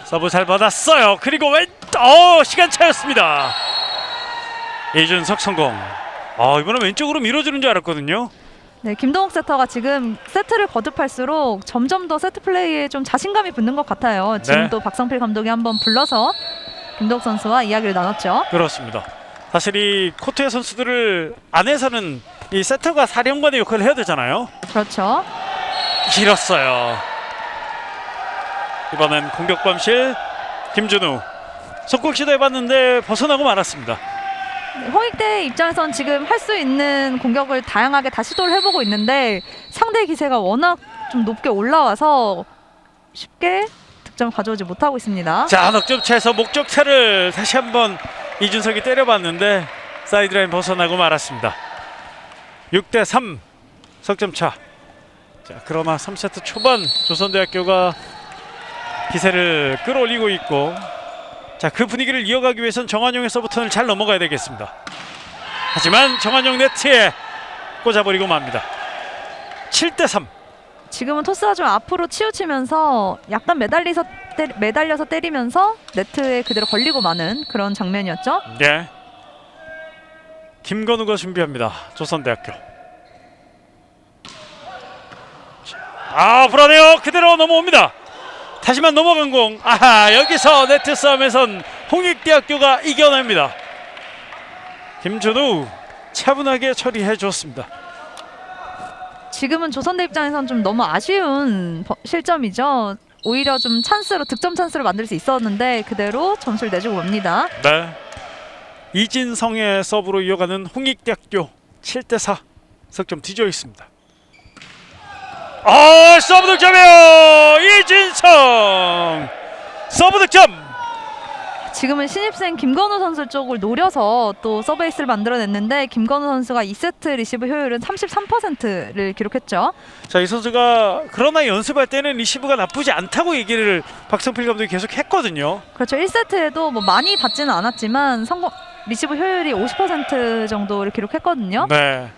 서브 잘 받았어요. 그리고 시간 차였습니다. 이준석 성공. 이번엔 왼쪽으로 밀어주는 줄 알았거든요. 네, 김동욱 세터가 지금 세트를 거듭할수록 점점 더 세트 플레이에 좀 자신감이 붙는 것 같아요. 지금 네. 또 박성필 감독이 한번 불러서 김동욱 선수와 이야기를 나눴죠. 그렇습니다. 사실 이 코트의 선수들을 안에서는 이 세터가 사령관의 역할을 해야 되잖아요. 그렇죠. 길었어요. 이번엔 공격 범실 김준우 속공 시도해봤는데 벗어나고 말았습니다. 홍익대 입장에선 지금 할 수 있는 공격을 다양하게 다 시도를 해보고 있는데 상대 기세가 워낙 좀 높게 올라와서 쉽게 득점을 가져오지 못하고 있습니다. 자, 넉점차에서 목적차를 다시 한번 이준석이 때려봤는데 사이드라인 벗어나고 말았습니다. 6대3 석점차. 자, 그러나 3세트 초반 조선대학교가 기세를 끌어올리고 있고, 자, 그 분위기를 이어가기 위해선 정한용의 서브턴을 잘 넘어가야 되겠습니다. 하지만 정한용 네트에 꽂아버리고 맙니다. 7대3. 지금은 토스가 좀 앞으로 치우치면서 약간 매달려서 때리면서 네트에 그대로 걸리고 마는 그런 장면이었죠. 네. 김건우가 준비합니다. 조선대학교. 아, 불안해요. 그대로 넘어옵니다. 다시만 넘어간 공. 아하, 여기서 네트 싸움에선 홍익대학교가 이겨냅니다. 김준우 차분하게 처리해 줬습니다. 지금은 조선대 입장에선 좀 너무 아쉬운 실점이죠. 오히려 좀 찬스로 득점 찬스를 만들 수 있었는데 그대로 점수를 내주고 옵니다. 네. 이진성의 서브로 이어가는 홍익대학교 7대4 석점 뒤져 있습니다. 아, 서브 득점이에요. 이진성 서브 득점. 지금은 신입생 김건우 선수 쪽을 노려서 또 서브에이스를 만들어냈는데 김건우 선수가 2세트 리시브 효율은 33%를 기록했죠. 자, 이 선수가 그러나 연습할 때는 리시브가 나쁘지 않다고 얘기를 박성필 감독이 계속 했거든요. 그렇죠. 1세트에도 뭐 많이 받지는 않았지만 리시브 효율이 50% 정도를 기록했거든요. 네.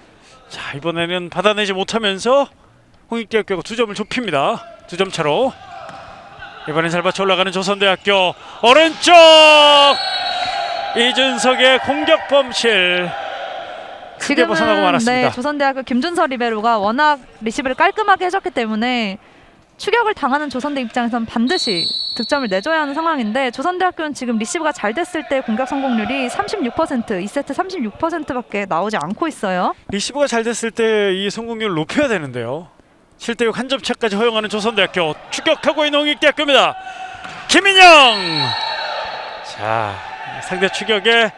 자, 이번에는 받아내지 못하면서 홍익대학교가 2점을 좁힙니다. 2점 차로. 이번엔 잘 받쳐 올라가는 조선대학교 오른쪽 이준석의 공격 범실 크게 벗어나고 말았습니다. 네, 조선대학교 김준서 리베로가 워낙 리시브를 깔끔하게 해줬기 때문에 추격을 당하는 조선대 입장에선 반드시 득점을 내줘야 하는 상황인데 조선대학교는 지금 리시브가 잘 됐을 때 공격 성공률이 36%, 2세트 36%밖에 나오지 않고 있어요. 리시브가 잘 됐을 때 이 성공률을 높여야 되는데요. 7대6 한 점 차까지 허용하는 조선대학교 추격하고 있는 홍익대학교입니다. 김인영. 자, 상대 추격에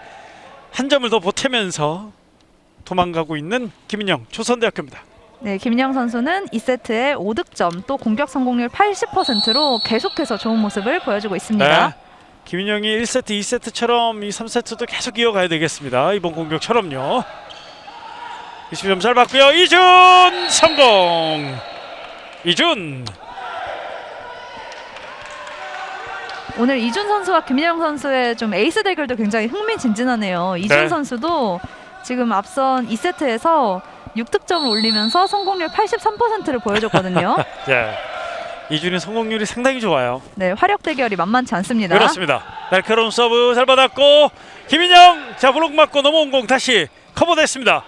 한 점을 더 보태면서 도망가고 있는 김인영 조선대학교입니다. 네, 김인영 선수는 2세트에 5득점 또 공격 성공률 80%로 계속해서 좋은 모습을 보여주고 있습니다. 네. 김인영이 1세트, 2세트처럼 이 3세트도 계속 이어가야 되겠습니다. 이번 공격처럼요. 20점 잘 받고요. 이준 성공. 이준. 오늘 이준 선수와 김인영 선수의 좀 에이스 대결도 굉장히 흥미진진하네요. 이준 네. 선수도 지금 앞선 2세트에서 6득점을 올리면서 성공률 83%를 보여줬거든요. 네. 이준의 성공률이 상당히 좋아요. 네, 화력 대결이 만만치 않습니다. 그렇습니다. 날카로운 서브 잘 받았고 김인영 자 블록 맞고 넘어온 공 다시 커버됐습니다.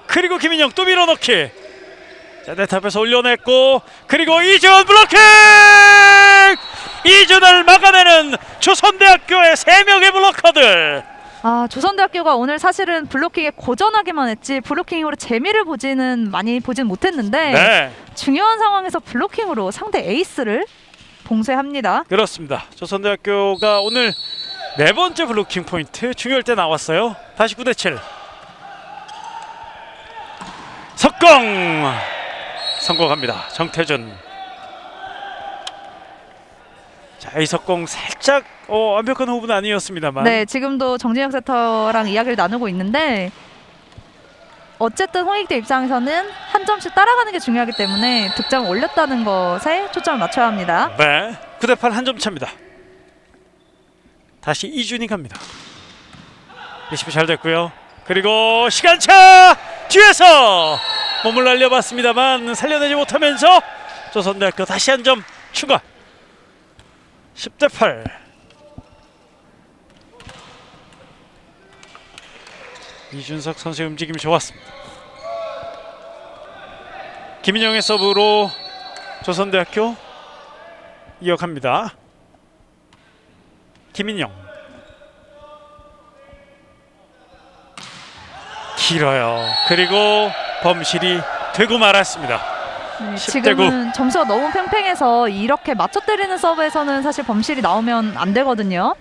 그리고 김인영 또 밀어넣기. 자, 네트 앞에서 올려냈고 그리고 이준 블로킹. 이준을 막아내는 조선대학교의 3명의 블로커들. 아, 조선대학교가 오늘 사실은 블로킹에 고전하기만 했지 블로킹으로 재미를 많이 보진 못했는데 네, 중요한 상황에서 블로킹으로 상대 에이스를 봉쇄합니다. 그렇습니다. 조선대학교가 오늘 4번째 블로킹 포인트 중요할 때 나왔어요. 다시 9대7 석공 성공합니다. 정태준. 자, 이 석공 살짝 완벽한 호흡은 아니었습니다만 네, 지금도 정진혁 세터랑 이야기를 나누고 있는데 어쨌든 홍익대 입장에서는 한 점씩 따라가는 게 중요하기 때문에 득점을 올렸다는 것에 초점을 맞춰야 합니다. 네, 9대8 한 점 차입니다. 다시 이준이 갑니다. 리시브 잘 됐고요. 그리고 시간차 뒤에서 몸을 날려봤습니다만 살려내지 못하면서 조선대학교 다시 한 점 추가. 10대8. 이준석 선수의 움직임이 좋았습니다. 김인영의 서브로 조선대학교 이어갑니다. 김인영 길어요. 그리고 범실이 되고 말았습니다. 네, 10대 9. 지금은 점수가 너무 팽팽해서 이렇게 맞춰 때리는 서브에서는 사실 범실이 나오면 안 되거든요.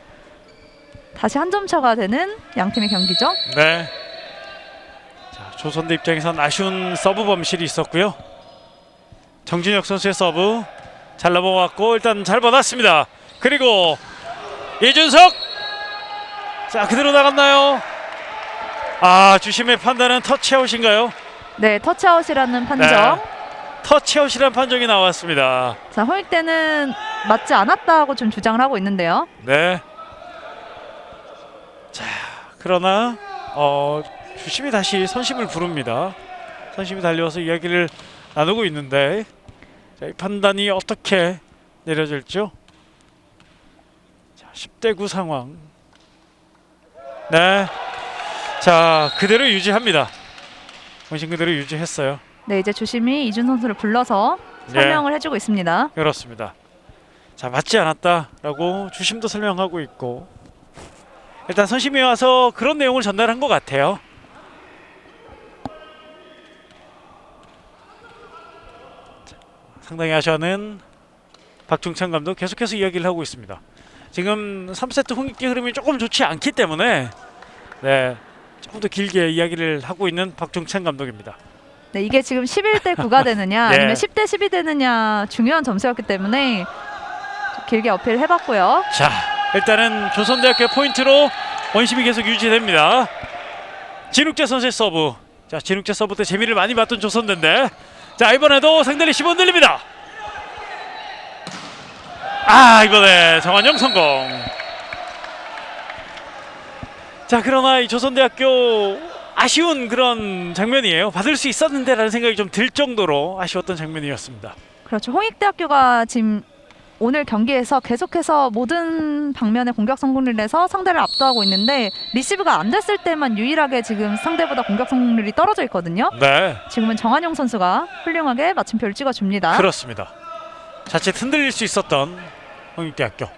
다시 한 점 차가 되는 양 팀의 경기죠. 네. 자, 조선대 입장에선 아쉬운 서브 범실이 있었고요. 정진혁 선수의 서브 잘 넘어갔고 일단 잘 받았습니다. 그리고 이준석. 자, 그대로 나갔나요? 아, 주심의 판단은 터치아웃인가요? 네, 터치아웃이라는 판정. 네. 터치아웃이라는 판정이 나왔습니다. 자, 홍익대는 맞지 않았다고 좀 주장을 하고 있는데요. 네. 자, 그러나 주심이 다시 선심을 부릅니다. 선심이 달려와서 이야기를 나누고 있는데, 자, 이 판단이 어떻게 내려질죠? 자, 10대 9 상황. 네. 자, 그대로 유지합니다. 본심 그대로 유지했어요. 네, 이제 주심이 이준 선수를 불러서 설명을 해주고 있습니다. 그렇습니다. 자, 맞지 않았다라고 주심도 설명하고 있고, 일단 선심이 와서 그런 내용을 전달한 것 같아요. 자, 상당히 아쉬워하는 박종찬 감독 계속해서 이야기를 하고 있습니다. 지금 3세트 홍익기 흐름이 조금 좋지 않기 때문에 네, 조금 더 길게 이야기를 하고 있는 박종찬 감독입니다. 네, 이게 지금 11대 9가 되느냐 예. 아니면 10대 10이 되느냐 중요한 점수였기 때문에 길게 어필을 해봤고요. 자, 일단은 조선대학교 포인트로 원심이 계속 유지됩니다. 진욱재 선수의 서브. 자, 진욱재 서브 때 재미를 많이 봤던 조선대인데, 자, 이번에도 상대 리시브 흔들립니다. 아, 이번에 정한영 성공. 자, 그러나 이 조선대학교 아쉬운 그런 장면이에요. 받을 수 있었는데 라는 생각이 좀 들 정도로 아쉬웠던 장면이었습니다. 그렇죠. 홍익대학교가 지금 오늘 경기에서 계속해서 모든 방면의 공격 성공률을 내서 상대를 압도하고 있는데 리시브가 안 됐을 때만 유일하게 지금 상대보다 공격 성공률이 떨어져 있거든요. 네, 지금은 정한용 선수가 훌륭하게 마침표를 찍어줍니다. 그렇습니다. 자칫 흔들릴 수 있었던 홍익대학교.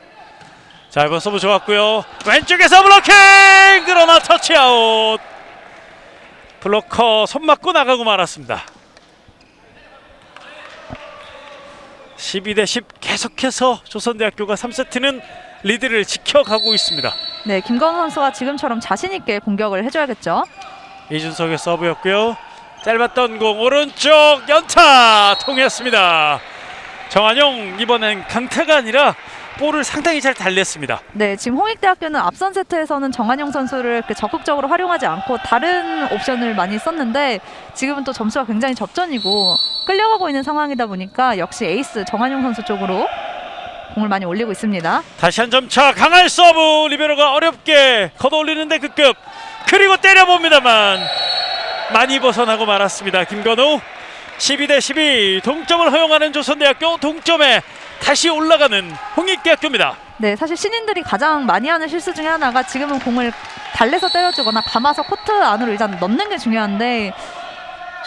자, 이번 서브 좋았고요. 왼쪽에서 블로킹! 그러나 터치아웃. 블로커 손 맞고 나가고 말았습니다. 12대 10 계속해서 조선대학교가 3세트는 리드를 지켜가고 있습니다. 네, 김건우 선수가 지금처럼 자신 있게 공격을 해줘야겠죠. 이준석의 서브였고요. 짧았던 공 오른쪽 연타 통했습니다. 정한용 이번엔 강타가 아니라 볼을 상당히 잘 달랬습니다. 네, 지금 홍익대학교는 앞선 세트에서는 정한용 선수를 이렇게 적극적으로 활용하지 않고 다른 옵션을 많이 썼는데 지금은 또 점수가 굉장히 접전이고 끌려가고 있는 상황이다 보니까 역시 에이스 정한용 선수 쪽으로 공을 많이 올리고 있습니다. 다시 한 점 차. 강한 서브. 리베로가 어렵게 걷어올리는데 그 급. 그리고 때려봅니다만 많이 벗어나고 말았습니다. 김건우. 12대 12 동점을 허용하는 조선대학교, 동점에 다시 올라가는 홍익대학교입니다. 네, 사실 신인들이 가장 많이 하는 실수 중에 하나가 지금은 공을 달래서 때려주거나 감아서 코트 안으로 일단 넣는 게 중요한데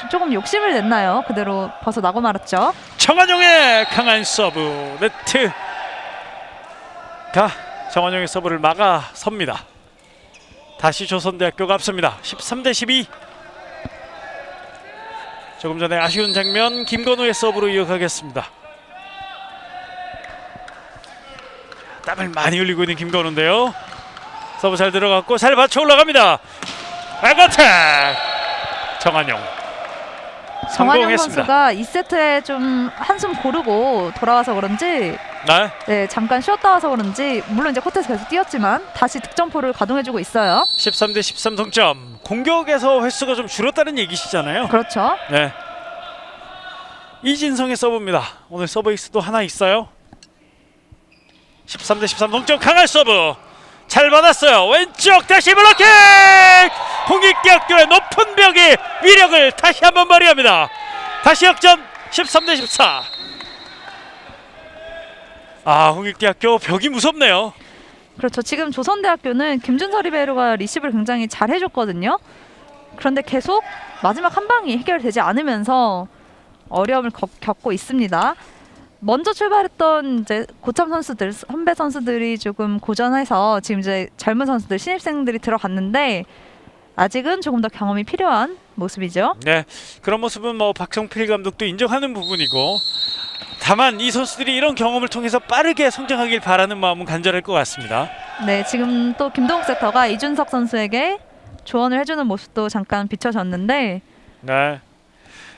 조금 욕심을 냈나요? 그대로 벗어나고 말았죠. 정한용의 강한 서브. 네트. 정한용의 서브를 막아섭니다. 다시 조선대학교가 앞섭니다. 13대 12. 조금 전에 아쉬운 장면 김건우의 서브로 이어가겠습니다. 땀을 많이 흘리고 있는 김건우인데요. 서브 잘 들어갔고 잘 받쳐 올라갑니다. 백어택. 정한용. 정한용 성공했습니다. 선수가 2세트에 좀 한숨 고르고 돌아와서 그런지 네, 잠깐 쉬었다 와서 그런지 물론 이제 코트에서 계속 뛰었지만 다시 득점포를 가동해주고 있어요. 13대 13 동점. 공격에서 횟수가 좀 줄었다는 얘기시잖아요. 그렇죠. 네. 이진성의 서브입니다. 오늘 서브 에이스도 하나 있어요. 13대 13 동점. 강한 서브. 잘 받았어요. 왼쪽 다시 블로킹. 홍익대학교의 높은 벽이 위력을 다시 한번 발휘합니다. 다시 역전. 13대 14. 아, 홍익대학교 벽이 무섭네요. 그렇죠. 지금 조선대학교는 김준서 리베로가 리시브를 굉장히 잘 해줬거든요. 그런데 계속 마지막 한 방이 해결되지 않으면서 어려움을 겪고 있습니다. 먼저 출발했던 이제 고참 선수들, 선배 선수들이 조금 고전해서 지금 이제 젊은 선수들, 신입생들이 들어갔는데 아직은 조금 더 경험이 필요한 모습이죠. 네, 그런 모습은 뭐 박성필 감독도 인정하는 부분이고, 다만 이 선수들이 이런 경험을 통해서 빠르게 성장하길 바라는 마음은 간절할 것 같습니다. 네, 지금 또 김동욱 세터가 이준석 선수에게 조언을 해주는 모습도 잠깐 비춰졌는데, 네.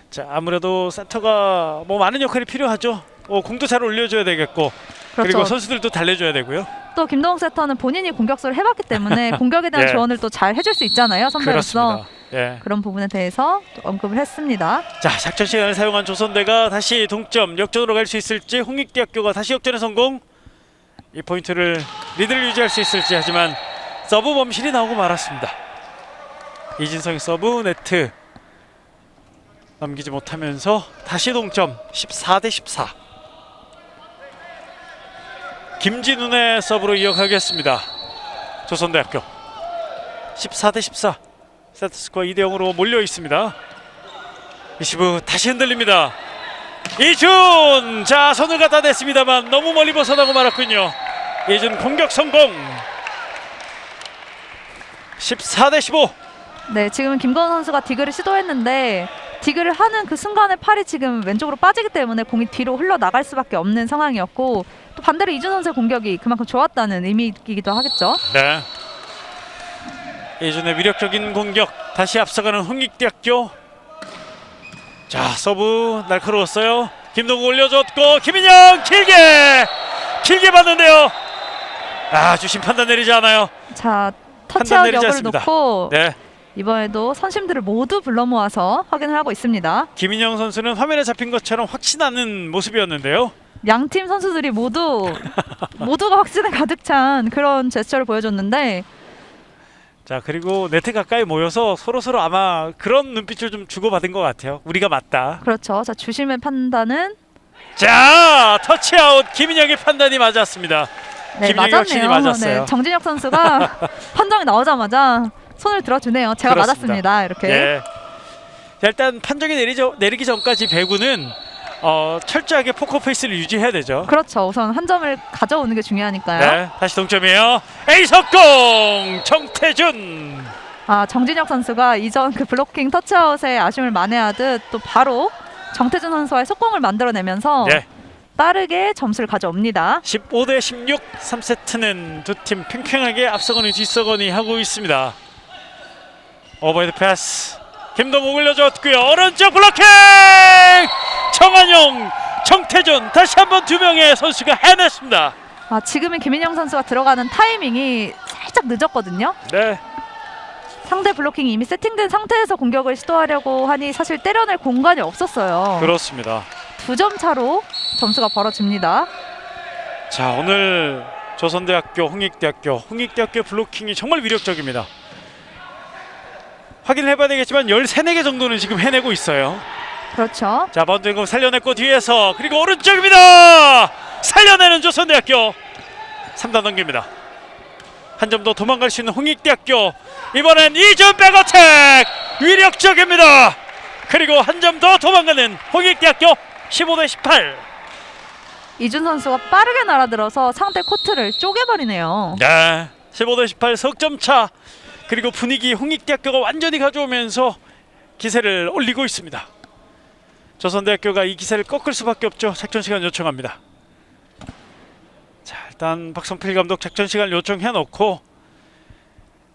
자, 아무래도 센터가 뭐 많은 역할이 필요하죠. 공도 잘 올려줘야 되겠고, 그리고 그렇죠. 선수들도 달래줘야 되고요. 또 김동욱 세터는 본인이 공격수를 해봤기 때문에 공격에 대한 예. 조언을 또 잘 해줄 수 있잖아요, 선배로서. 그렇습니다. 예. 그런 부분에 대해서 또 언급을 했습니다. 자, 작전 시간을 사용한 조선대가 다시 동점 역전으로 갈 수 있을지, 홍익대학교가 다시 역전에 성공. 이 포인트를 리드를 유지할 수 있을지. 하지만 서브 범실이 나오고 말았습니다. 이진성의 서브 네트 넘기지 못하면서 다시 동점 14대 14. 김진훈의 서브로 이어가겠습니다. 조선대학교 14대 14. 세트스코어 2대 0으로 몰려 있습니다. 리시브 다시 흔들립니다. 이준! 자, 손을 갖다 댔습니다만 너무 멀리 벗어나고 말았군요. 이준 공격 성공. 14대 15. 네, 지금 김건우 선수가 디그를 시도했는데 디그를 하는 그 순간에 팔이 지금 왼쪽으로 빠지기 때문에 공이 뒤로 흘러나갈 수밖에 없는 상황이었고, 또 반대로 이준 선수의 공격이 그만큼 좋았다는 의미이기도 하겠죠. 네. 이준의 위력적인 공격, 다시 앞서가는 홍익대학교. 자, 서브 날카로웠어요. 김동국 올려줬고, 김인영 길게 봤는데요. 주심 판단 내리지 않아요. 자, 판단 터치아웃 내리지 여부를 않습니다. 놓고 네. 이번에도 선심들을 모두 불러 모아서 확인을 하고 있습니다. 김인영 선수는 화면에 잡힌 것처럼 확신하는 모습이었는데요. 양팀 선수들이 모두가 확신에 가득 찬 그런 제스처를 보여줬는데, 자, 그리고 네트 가까이 모여서 서로 아마 그런 눈빛을 좀 주고받은 것 같아요. 우리가 맞다. 그렇죠. 자, 주심의 판단은 자, 터치아웃. 김인영의 판단이 맞았습니다. 네, 김인영이 확신이 맞았네요. 맞았어요. 네, 정진혁 선수가 판정이 나오자마자 손을 들어주네요. 제가 그렇습니다. 맞았습니다. 이렇게. 예. 자, 일단 판정이 내리기 전까지 배구는 철저하게 포커페이스를 유지해야 되죠. 그렇죠. 우선 한 점을 가져오는 게 중요하니까요. 네, 다시 동점이에요. 에이석공 정태준. 정진혁 선수가 이전 그 블로킹 터치아웃에 아쉬움을 만회하듯 또 바로 정태준 선수와의 속공을 만들어내면서 네. 빠르게 점수를 가져옵니다. 15대 16. 3세트는 두 팀 팽팽하게 앞서거니 뒤서거니 하고 있습니다. 오버헤드 패스. 김동욱 올려줬고요. 오른쪽 블로킹. 정한용, 정태준, 다시 한번 두 명의 선수가 해냈습니다. 지금은 김인영 선수가 들어가는 타이밍이 살짝 늦었거든요. 네. 상대 블로킹이 이미 세팅된 상태에서 공격을 시도하려고 하니 사실 때려낼 공간이 없었어요. 그렇습니다. 2점 차로 점수가 벌어집니다. 자, 오늘 조선대학교, 홍익대학교 블로킹이 정말 위력적입니다. 확인을 해봐야 되겠지만 13, 14개 정도는 지금 해내고 있어요. 그렇죠. 자, 번드금 살려냈고 뒤에서, 그리고 오른쪽입니다. 살려내는 조선대학교. 3단 넘깁니다. 한 점 더 도망갈 수 있는 홍익대학교. 이번엔 이준 백어택 위력적입니다. 그리고 한 점 더 도망가는 홍익대학교. 15대 18. 이준 선수가 빠르게 날아들어서 상대 코트를 쪼개버리네요. 네, 15대 18 석점 차. 그리고 분위기 홍익대학교가 완전히 가져오면서 기세를 올리고 있습니다. 조선대학교가 이 기세를 꺾을 수밖에 없죠. 작전 시간 요청합니다. 자, 일단 박성필 감독 작전 시간 요청해 놓고,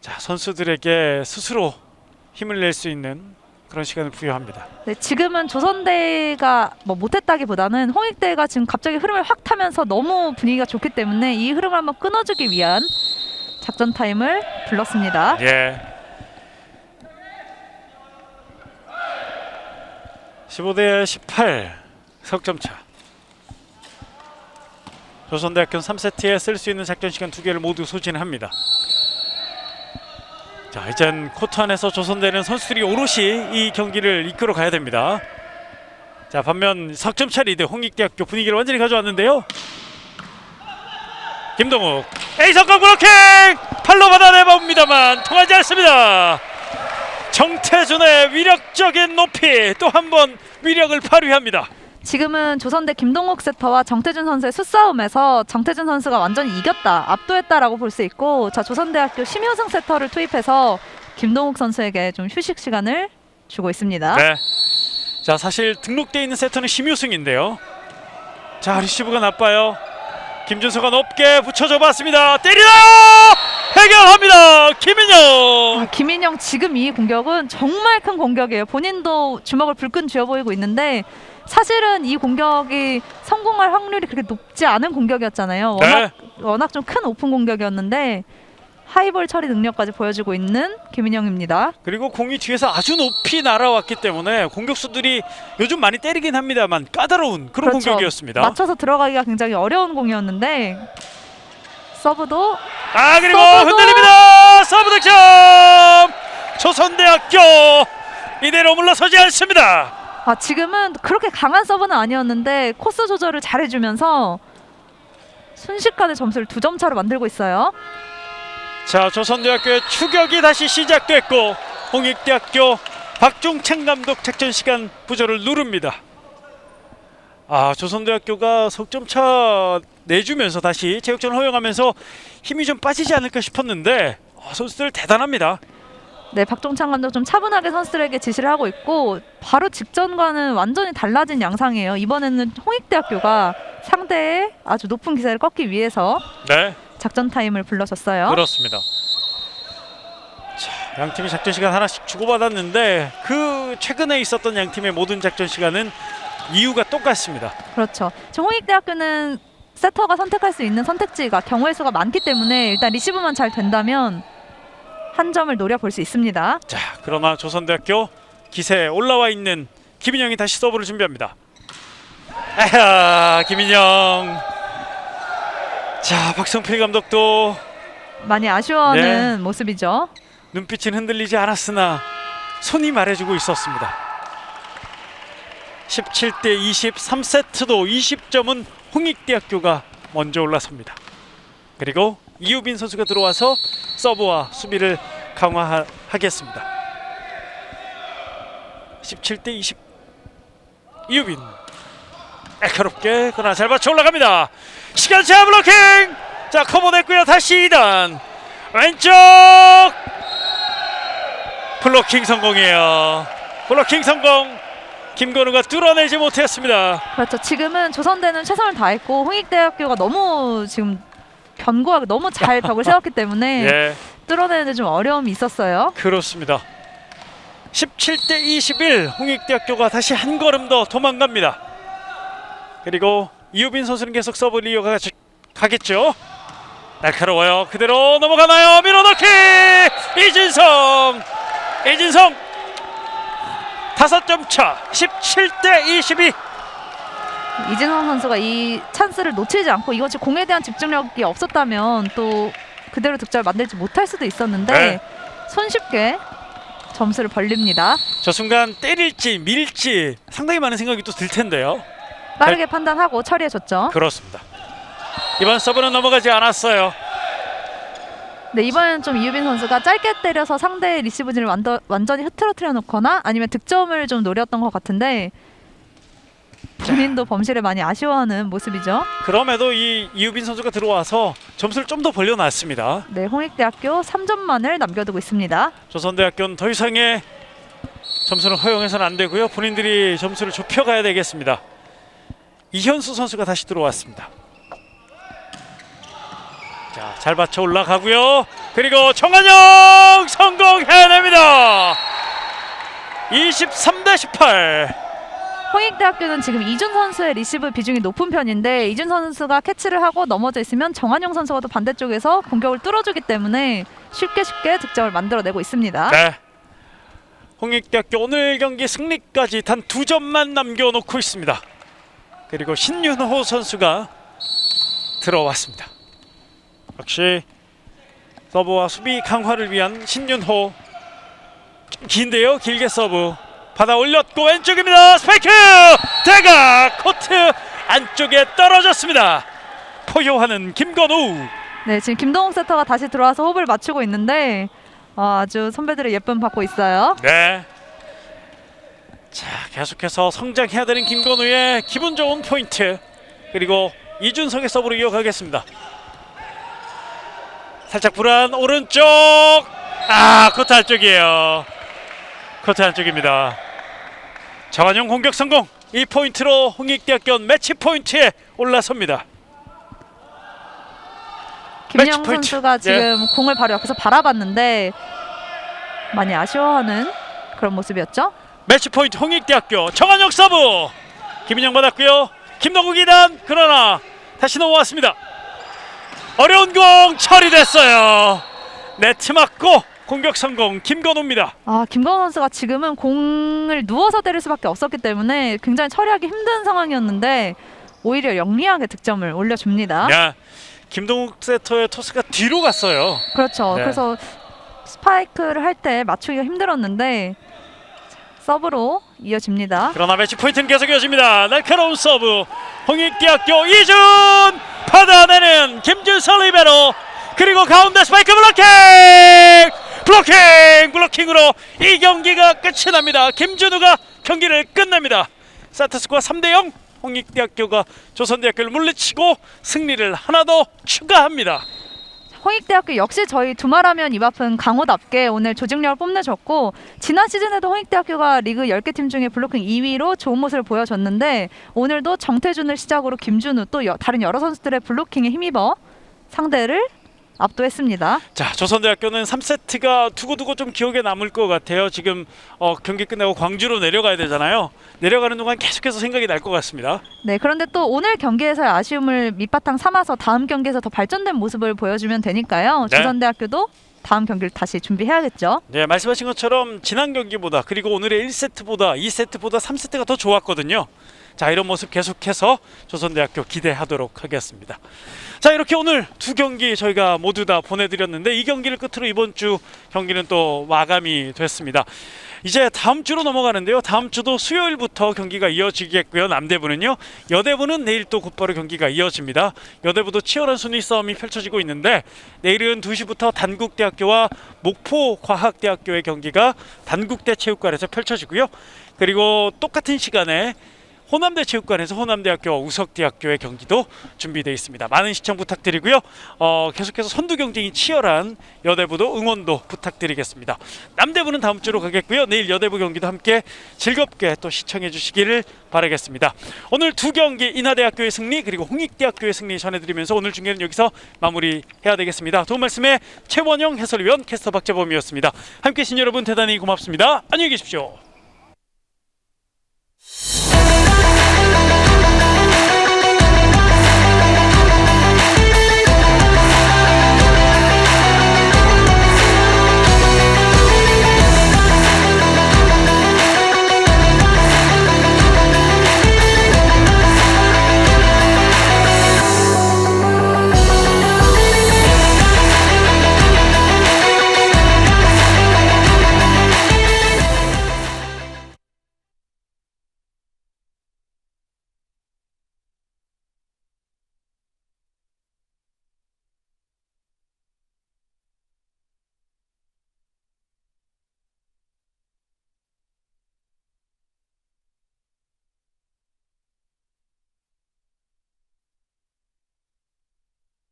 자, 선수들에게 스스로 힘을 낼 수 있는 그런 시간을 부여합니다. 네, 지금은 조선대가 못했다기보다는 홍익대가 지금 갑자기 흐름을 확 타면서 너무 분위기가 좋기 때문에 이 흐름을 한번 끊어주기 위한 작전 타임을 불렀습니다. 예. 15대 18 석점 차. 조선대학교는 3세트에 쓸 수 있는 작전 시간 2개를 모두 소진합니다. 자, 이젠 코트 안에서 조선대는 선수들이 오롯이 이 경기를 이끌어 가야 됩니다. 자, 반면 석점 차 리드 홍익대학교 분위기를 완전히 가져왔는데요. 김동욱 에이석공 블로킹! 팔로 받아내봅니다만 통하지 않습니다. 정태준의 위력적인 높이 또 한 번 위력을 발휘합니다. 지금은 조선대 김동욱 세터와 정태준 선수의 수싸움에서 정태준 선수가 완전히 이겼다, 압도했다라고 볼 수 있고, 자, 조선대학교 심효승 세터를 투입해서 김동욱 선수에게 좀 휴식 시간을 주고 있습니다. 네. 자, 사실 등록되어 있는 세터는 심유승인데요. 자, 리시브가 나빠요. 김준서가 높게 붙여줘 봤습니다. 때리나요! 해결합니다. 김인영. 김인영 지금 이 공격은 정말 큰 공격이에요. 본인도 주먹을 불끈 쥐어 보이고 있는데 사실은 이 공격이 성공할 확률이 그렇게 높지 않은 공격이었잖아요. 워낙 좀 큰 오픈 공격이었는데 하이볼 처리 능력까지 보여주고 있는 김인영입니다. 그리고 공이 뒤에서 아주 높이 날아왔기 때문에 공격수들이 요즘 많이 때리긴 합니다만 까다로운 그런 그렇죠. 공격이었습니다. 맞춰서 들어가기가 굉장히 어려운 공이었는데 서브도 그리고 서브도! 흔들립니다. 서브 득점. 조선대학교 이대로 물러서지 않습니다. 지금은 그렇게 강한 서브는 아니었는데 코스 조절을 잘해주면서 순식간에 점수를 2점 차로 만들고 있어요. 자, 조선대학교의 추격이 다시 시작됐고 홍익대학교 박종창 감독 작전 시간 부저를 누릅니다. 조선대학교가 석점차 내주면서 다시 체육전 허용하면서 힘이 좀 빠지지 않을까 싶었는데 선수들 대단합니다. 네, 박종창 감독 좀 차분하게 선수들에게 지시를 하고 있고 바로 직전과는 완전히 달라진 양상이에요. 이번에는 홍익대학교가 상대의 아주 높은 기세를 꺾기 위해서 네, 작전 타임을 불러줬어요. 그렇습니다. 자, 양 팀이 작전 시간 하나씩 주고받았는데 그 최근에 있었던 양 팀의 모든 작전 시간은 이유가 똑같습니다. 그렇죠. 지금 홍익대학교는 세터가 선택할 수 있는 선택지가 경우의 수가 많기 때문에 일단 리시브만 잘 된다면 한 점을 노려볼 수 있습니다. 자, 그러나 조선대학교 기세에 올라와 있는 김인영이 다시 서브를 준비합니다. 김인영. 자, 박성필 감독도 많이 아쉬워하는 모습이죠. 눈빛은 흔들리지 않았으나 손이 말해주고 있었습니다. 17대 23세트도 20점은 홍익대학교가 먼저 올라섭니다. 그리고 이유빈 선수가 들어와서 서브와 수비를 강화하겠습니다. 17대 20 이유빈 날카롭게 그러나 잘 받쳐 올라갑니다. 시간 제한 블로킹. 자, 커버됐고요. 다시 2단 왼쪽 블로킹 성공이에요. 블로킹 성공. 김건우가 뚫어내지 못했습니다. 그렇죠. 지금은 조선대는 최선을 다했고 홍익대학교가 너무 지금 견고하게 너무 잘 벽을 세웠기 때문에 예, 뚫어내는데 좀 어려움이 있었어요. 그렇습니다. 17대 21 홍익대학교가 다시 한 걸음 더 도망갑니다. 그리고 이유빈 선수는 계속 서브를 이어가겠죠. 날카로워요. 그대로 넘어가나요? 밀어넣기. 이진성 5점 차. 17대 22. 이진성 선수가 이 찬스를 놓치지 않고 이것이 공에 대한 집중력이 없었다면 또 그대로 득점을 만들지 못할 수도 있었는데 네. 손쉽게 점수를 벌립니다. 저 순간 때릴지 밀지 상당히 많은 생각이 또 들 텐데요. 빠르게 판단하고 처리해줬죠. 그렇습니다. 이번 서브는 넘어가지 않았어요. 네, 이번에는 좀 이유빈 선수가 짧게 때려서 상대의 리시브진을 완전히 흐트러뜨려 놓거나 아니면 득점을 좀 노렸던 것 같은데 본인도 범실을 많이 아쉬워하는 모습이죠. 그럼에도 이 이유빈 선수가 들어와서 점수를 좀 더 벌려놨습니다. 네, 홍익대학교 3점만을 남겨두고 있습니다. 조선대학교는 더 이상의 점수를 허용해서는 안 되고요. 본인들이 점수를 좁혀가야 되겠습니다. 이현수 선수가 다시 들어왔습니다. 자, 잘 받쳐 올라가고요. 그리고 정한영 성공해냅니다. 23대 18. 홍익대학교는 지금 이준 선수의 리시브 비중이 높은 편인데 이준 선수가 캐치를 하고 넘어져 있으면 정한용 선수가 또 반대쪽에서 공격을 뚫어주기 때문에 쉽게 득점을 만들어내고 있습니다. 네. 홍익대학교 오늘 경기 승리까지 단 2점만 남겨놓고 있습니다. 그리고 신윤호 선수가 들어왔습니다. 역시 서브와 수비 강화를 위한 신윤호. 좀 긴데요. 길게 서브 받아 올렸고 왼쪽입니다. 스파이크 대각 코트 안쪽에 떨어졌습니다. 포효하는 김건우. 네, 지금 김동욱 세터가 다시 들어와서 호흡을 맞추고 있는데 아주 선배들의 예쁨 받고 있어요. 네. 자, 계속해서 성장해야 되는 김건우의 기분 좋은 포인트. 그리고 이준석의 서브로 이어가겠습니다. 살짝 불안 오른쪽 코트 안쪽이에요. 코트 안쪽입니다. 정한용 공격 성공. 이 포인트로 홍익대학교 매치 포인트에 올라섭니다. 김영 매치 포인트. 선수가 지금 공을 바로 옆에서 바라봤는데 많이 아쉬워하는 그런 모습이었죠. 매치 포인트 홍익대학교 정한용 서브. 김인영 받았고요. 김동국 2단 그러나 다시 넘어왔습니다. 어려운 공 처리됐어요. 네트 맞고 공격 성공 김건호입니다. 김건호 선수가 지금은 공을 누워서 때릴 수밖에 없었기 때문에 굉장히 처리하기 힘든 상황이었는데 오히려 영리하게 득점을 올려줍니다. 야, 김동욱 세터의 토스가 뒤로 갔어요. 그렇죠. 네. 그래서 스파이크를 할 때 맞추기가 힘들었는데 서브로 이어집니다. 그러나 매치 포인트는 계속 이어집니다. 날카로운 서브 홍익대학교 이준 받아내는 김준설 리베로 그리고 가운데 스파이크 블로킹으로 이 경기가 끝이 납니다. 김준우가 경기를 끝냅니다. 세트스코어 3대0 홍익대학교가 조선대학교를 물리치고 승리를 하나 더 추가합니다. 홍익대학교 역시 저희 두말하면 입 아픈 강호답게 오늘 조직력을 뽐내줬고 지난 시즌에도 홍익대학교가 리그 10개 팀 중에 블로킹 2위로 좋은 모습을 보여줬는데 오늘도 정태준을 시작으로 김준우 또 다른 여러 선수들의 블로킹에 힘입어 상대를 압도했습니다. 자, 조선대학교는 3세트가 두고두고 좀 기억에 남을 것 같아요. 지금 경기 끝나고 광주로 내려가야 되잖아요. 내려가는 동안 계속해서 생각이 날 것 같습니다. 네, 그런데 또 오늘 경기에서의 아쉬움을 밑바탕 삼아서 다음 경기에서 더 발전된 모습을 보여주면 되니까요. 네. 조선대학교도 다음 경기를 다시 준비해야겠죠. 네, 말씀하신 것처럼 지난 경기보다 그리고 오늘의 1세트보다 2세트보다 3세트가 더 좋았거든요. 자, 이런 모습 계속해서 조선대학교 기대하도록 하겠습니다. 자, 이렇게 오늘 두 경기 저희가 모두 다 보내드렸는데 이 경기를 끝으로 이번 주 경기는 또 마감이 됐습니다. 이제 다음 주로 넘어가는데요. 다음 주도 수요일부터 경기가 이어지겠고요. 남대부는요. 여대부는 내일 또 곧바로 경기가 이어집니다. 여대부도 치열한 순위 싸움이 펼쳐지고 있는데 내일은 2시부터 단국대학교와 목포과학대학교의 경기가 단국대 체육관에서 펼쳐지고요. 그리고 똑같은 시간에 호남대 체육관에서 호남대학교와 우석대학교의 경기도 준비되어 있습니다. 많은 시청 부탁드리고요. 계속해서 선두 경쟁이 치열한 여대부도 응원도 부탁드리겠습니다. 남대부는 다음 주로 가겠고요. 내일 여대부 경기도 함께 즐겁게 또 시청해 주시기를 바라겠습니다. 오늘 두 경기 인하대학교의 승리 그리고 홍익대학교의 승리 전해드리면서 오늘 중계는 여기서 마무리해야 되겠습니다. 도움 말씀에 최원영 해설위원 캐스터 박재범이었습니다. 함께해 주신 여러분 대단히 고맙습니다. 안녕히 계십시오.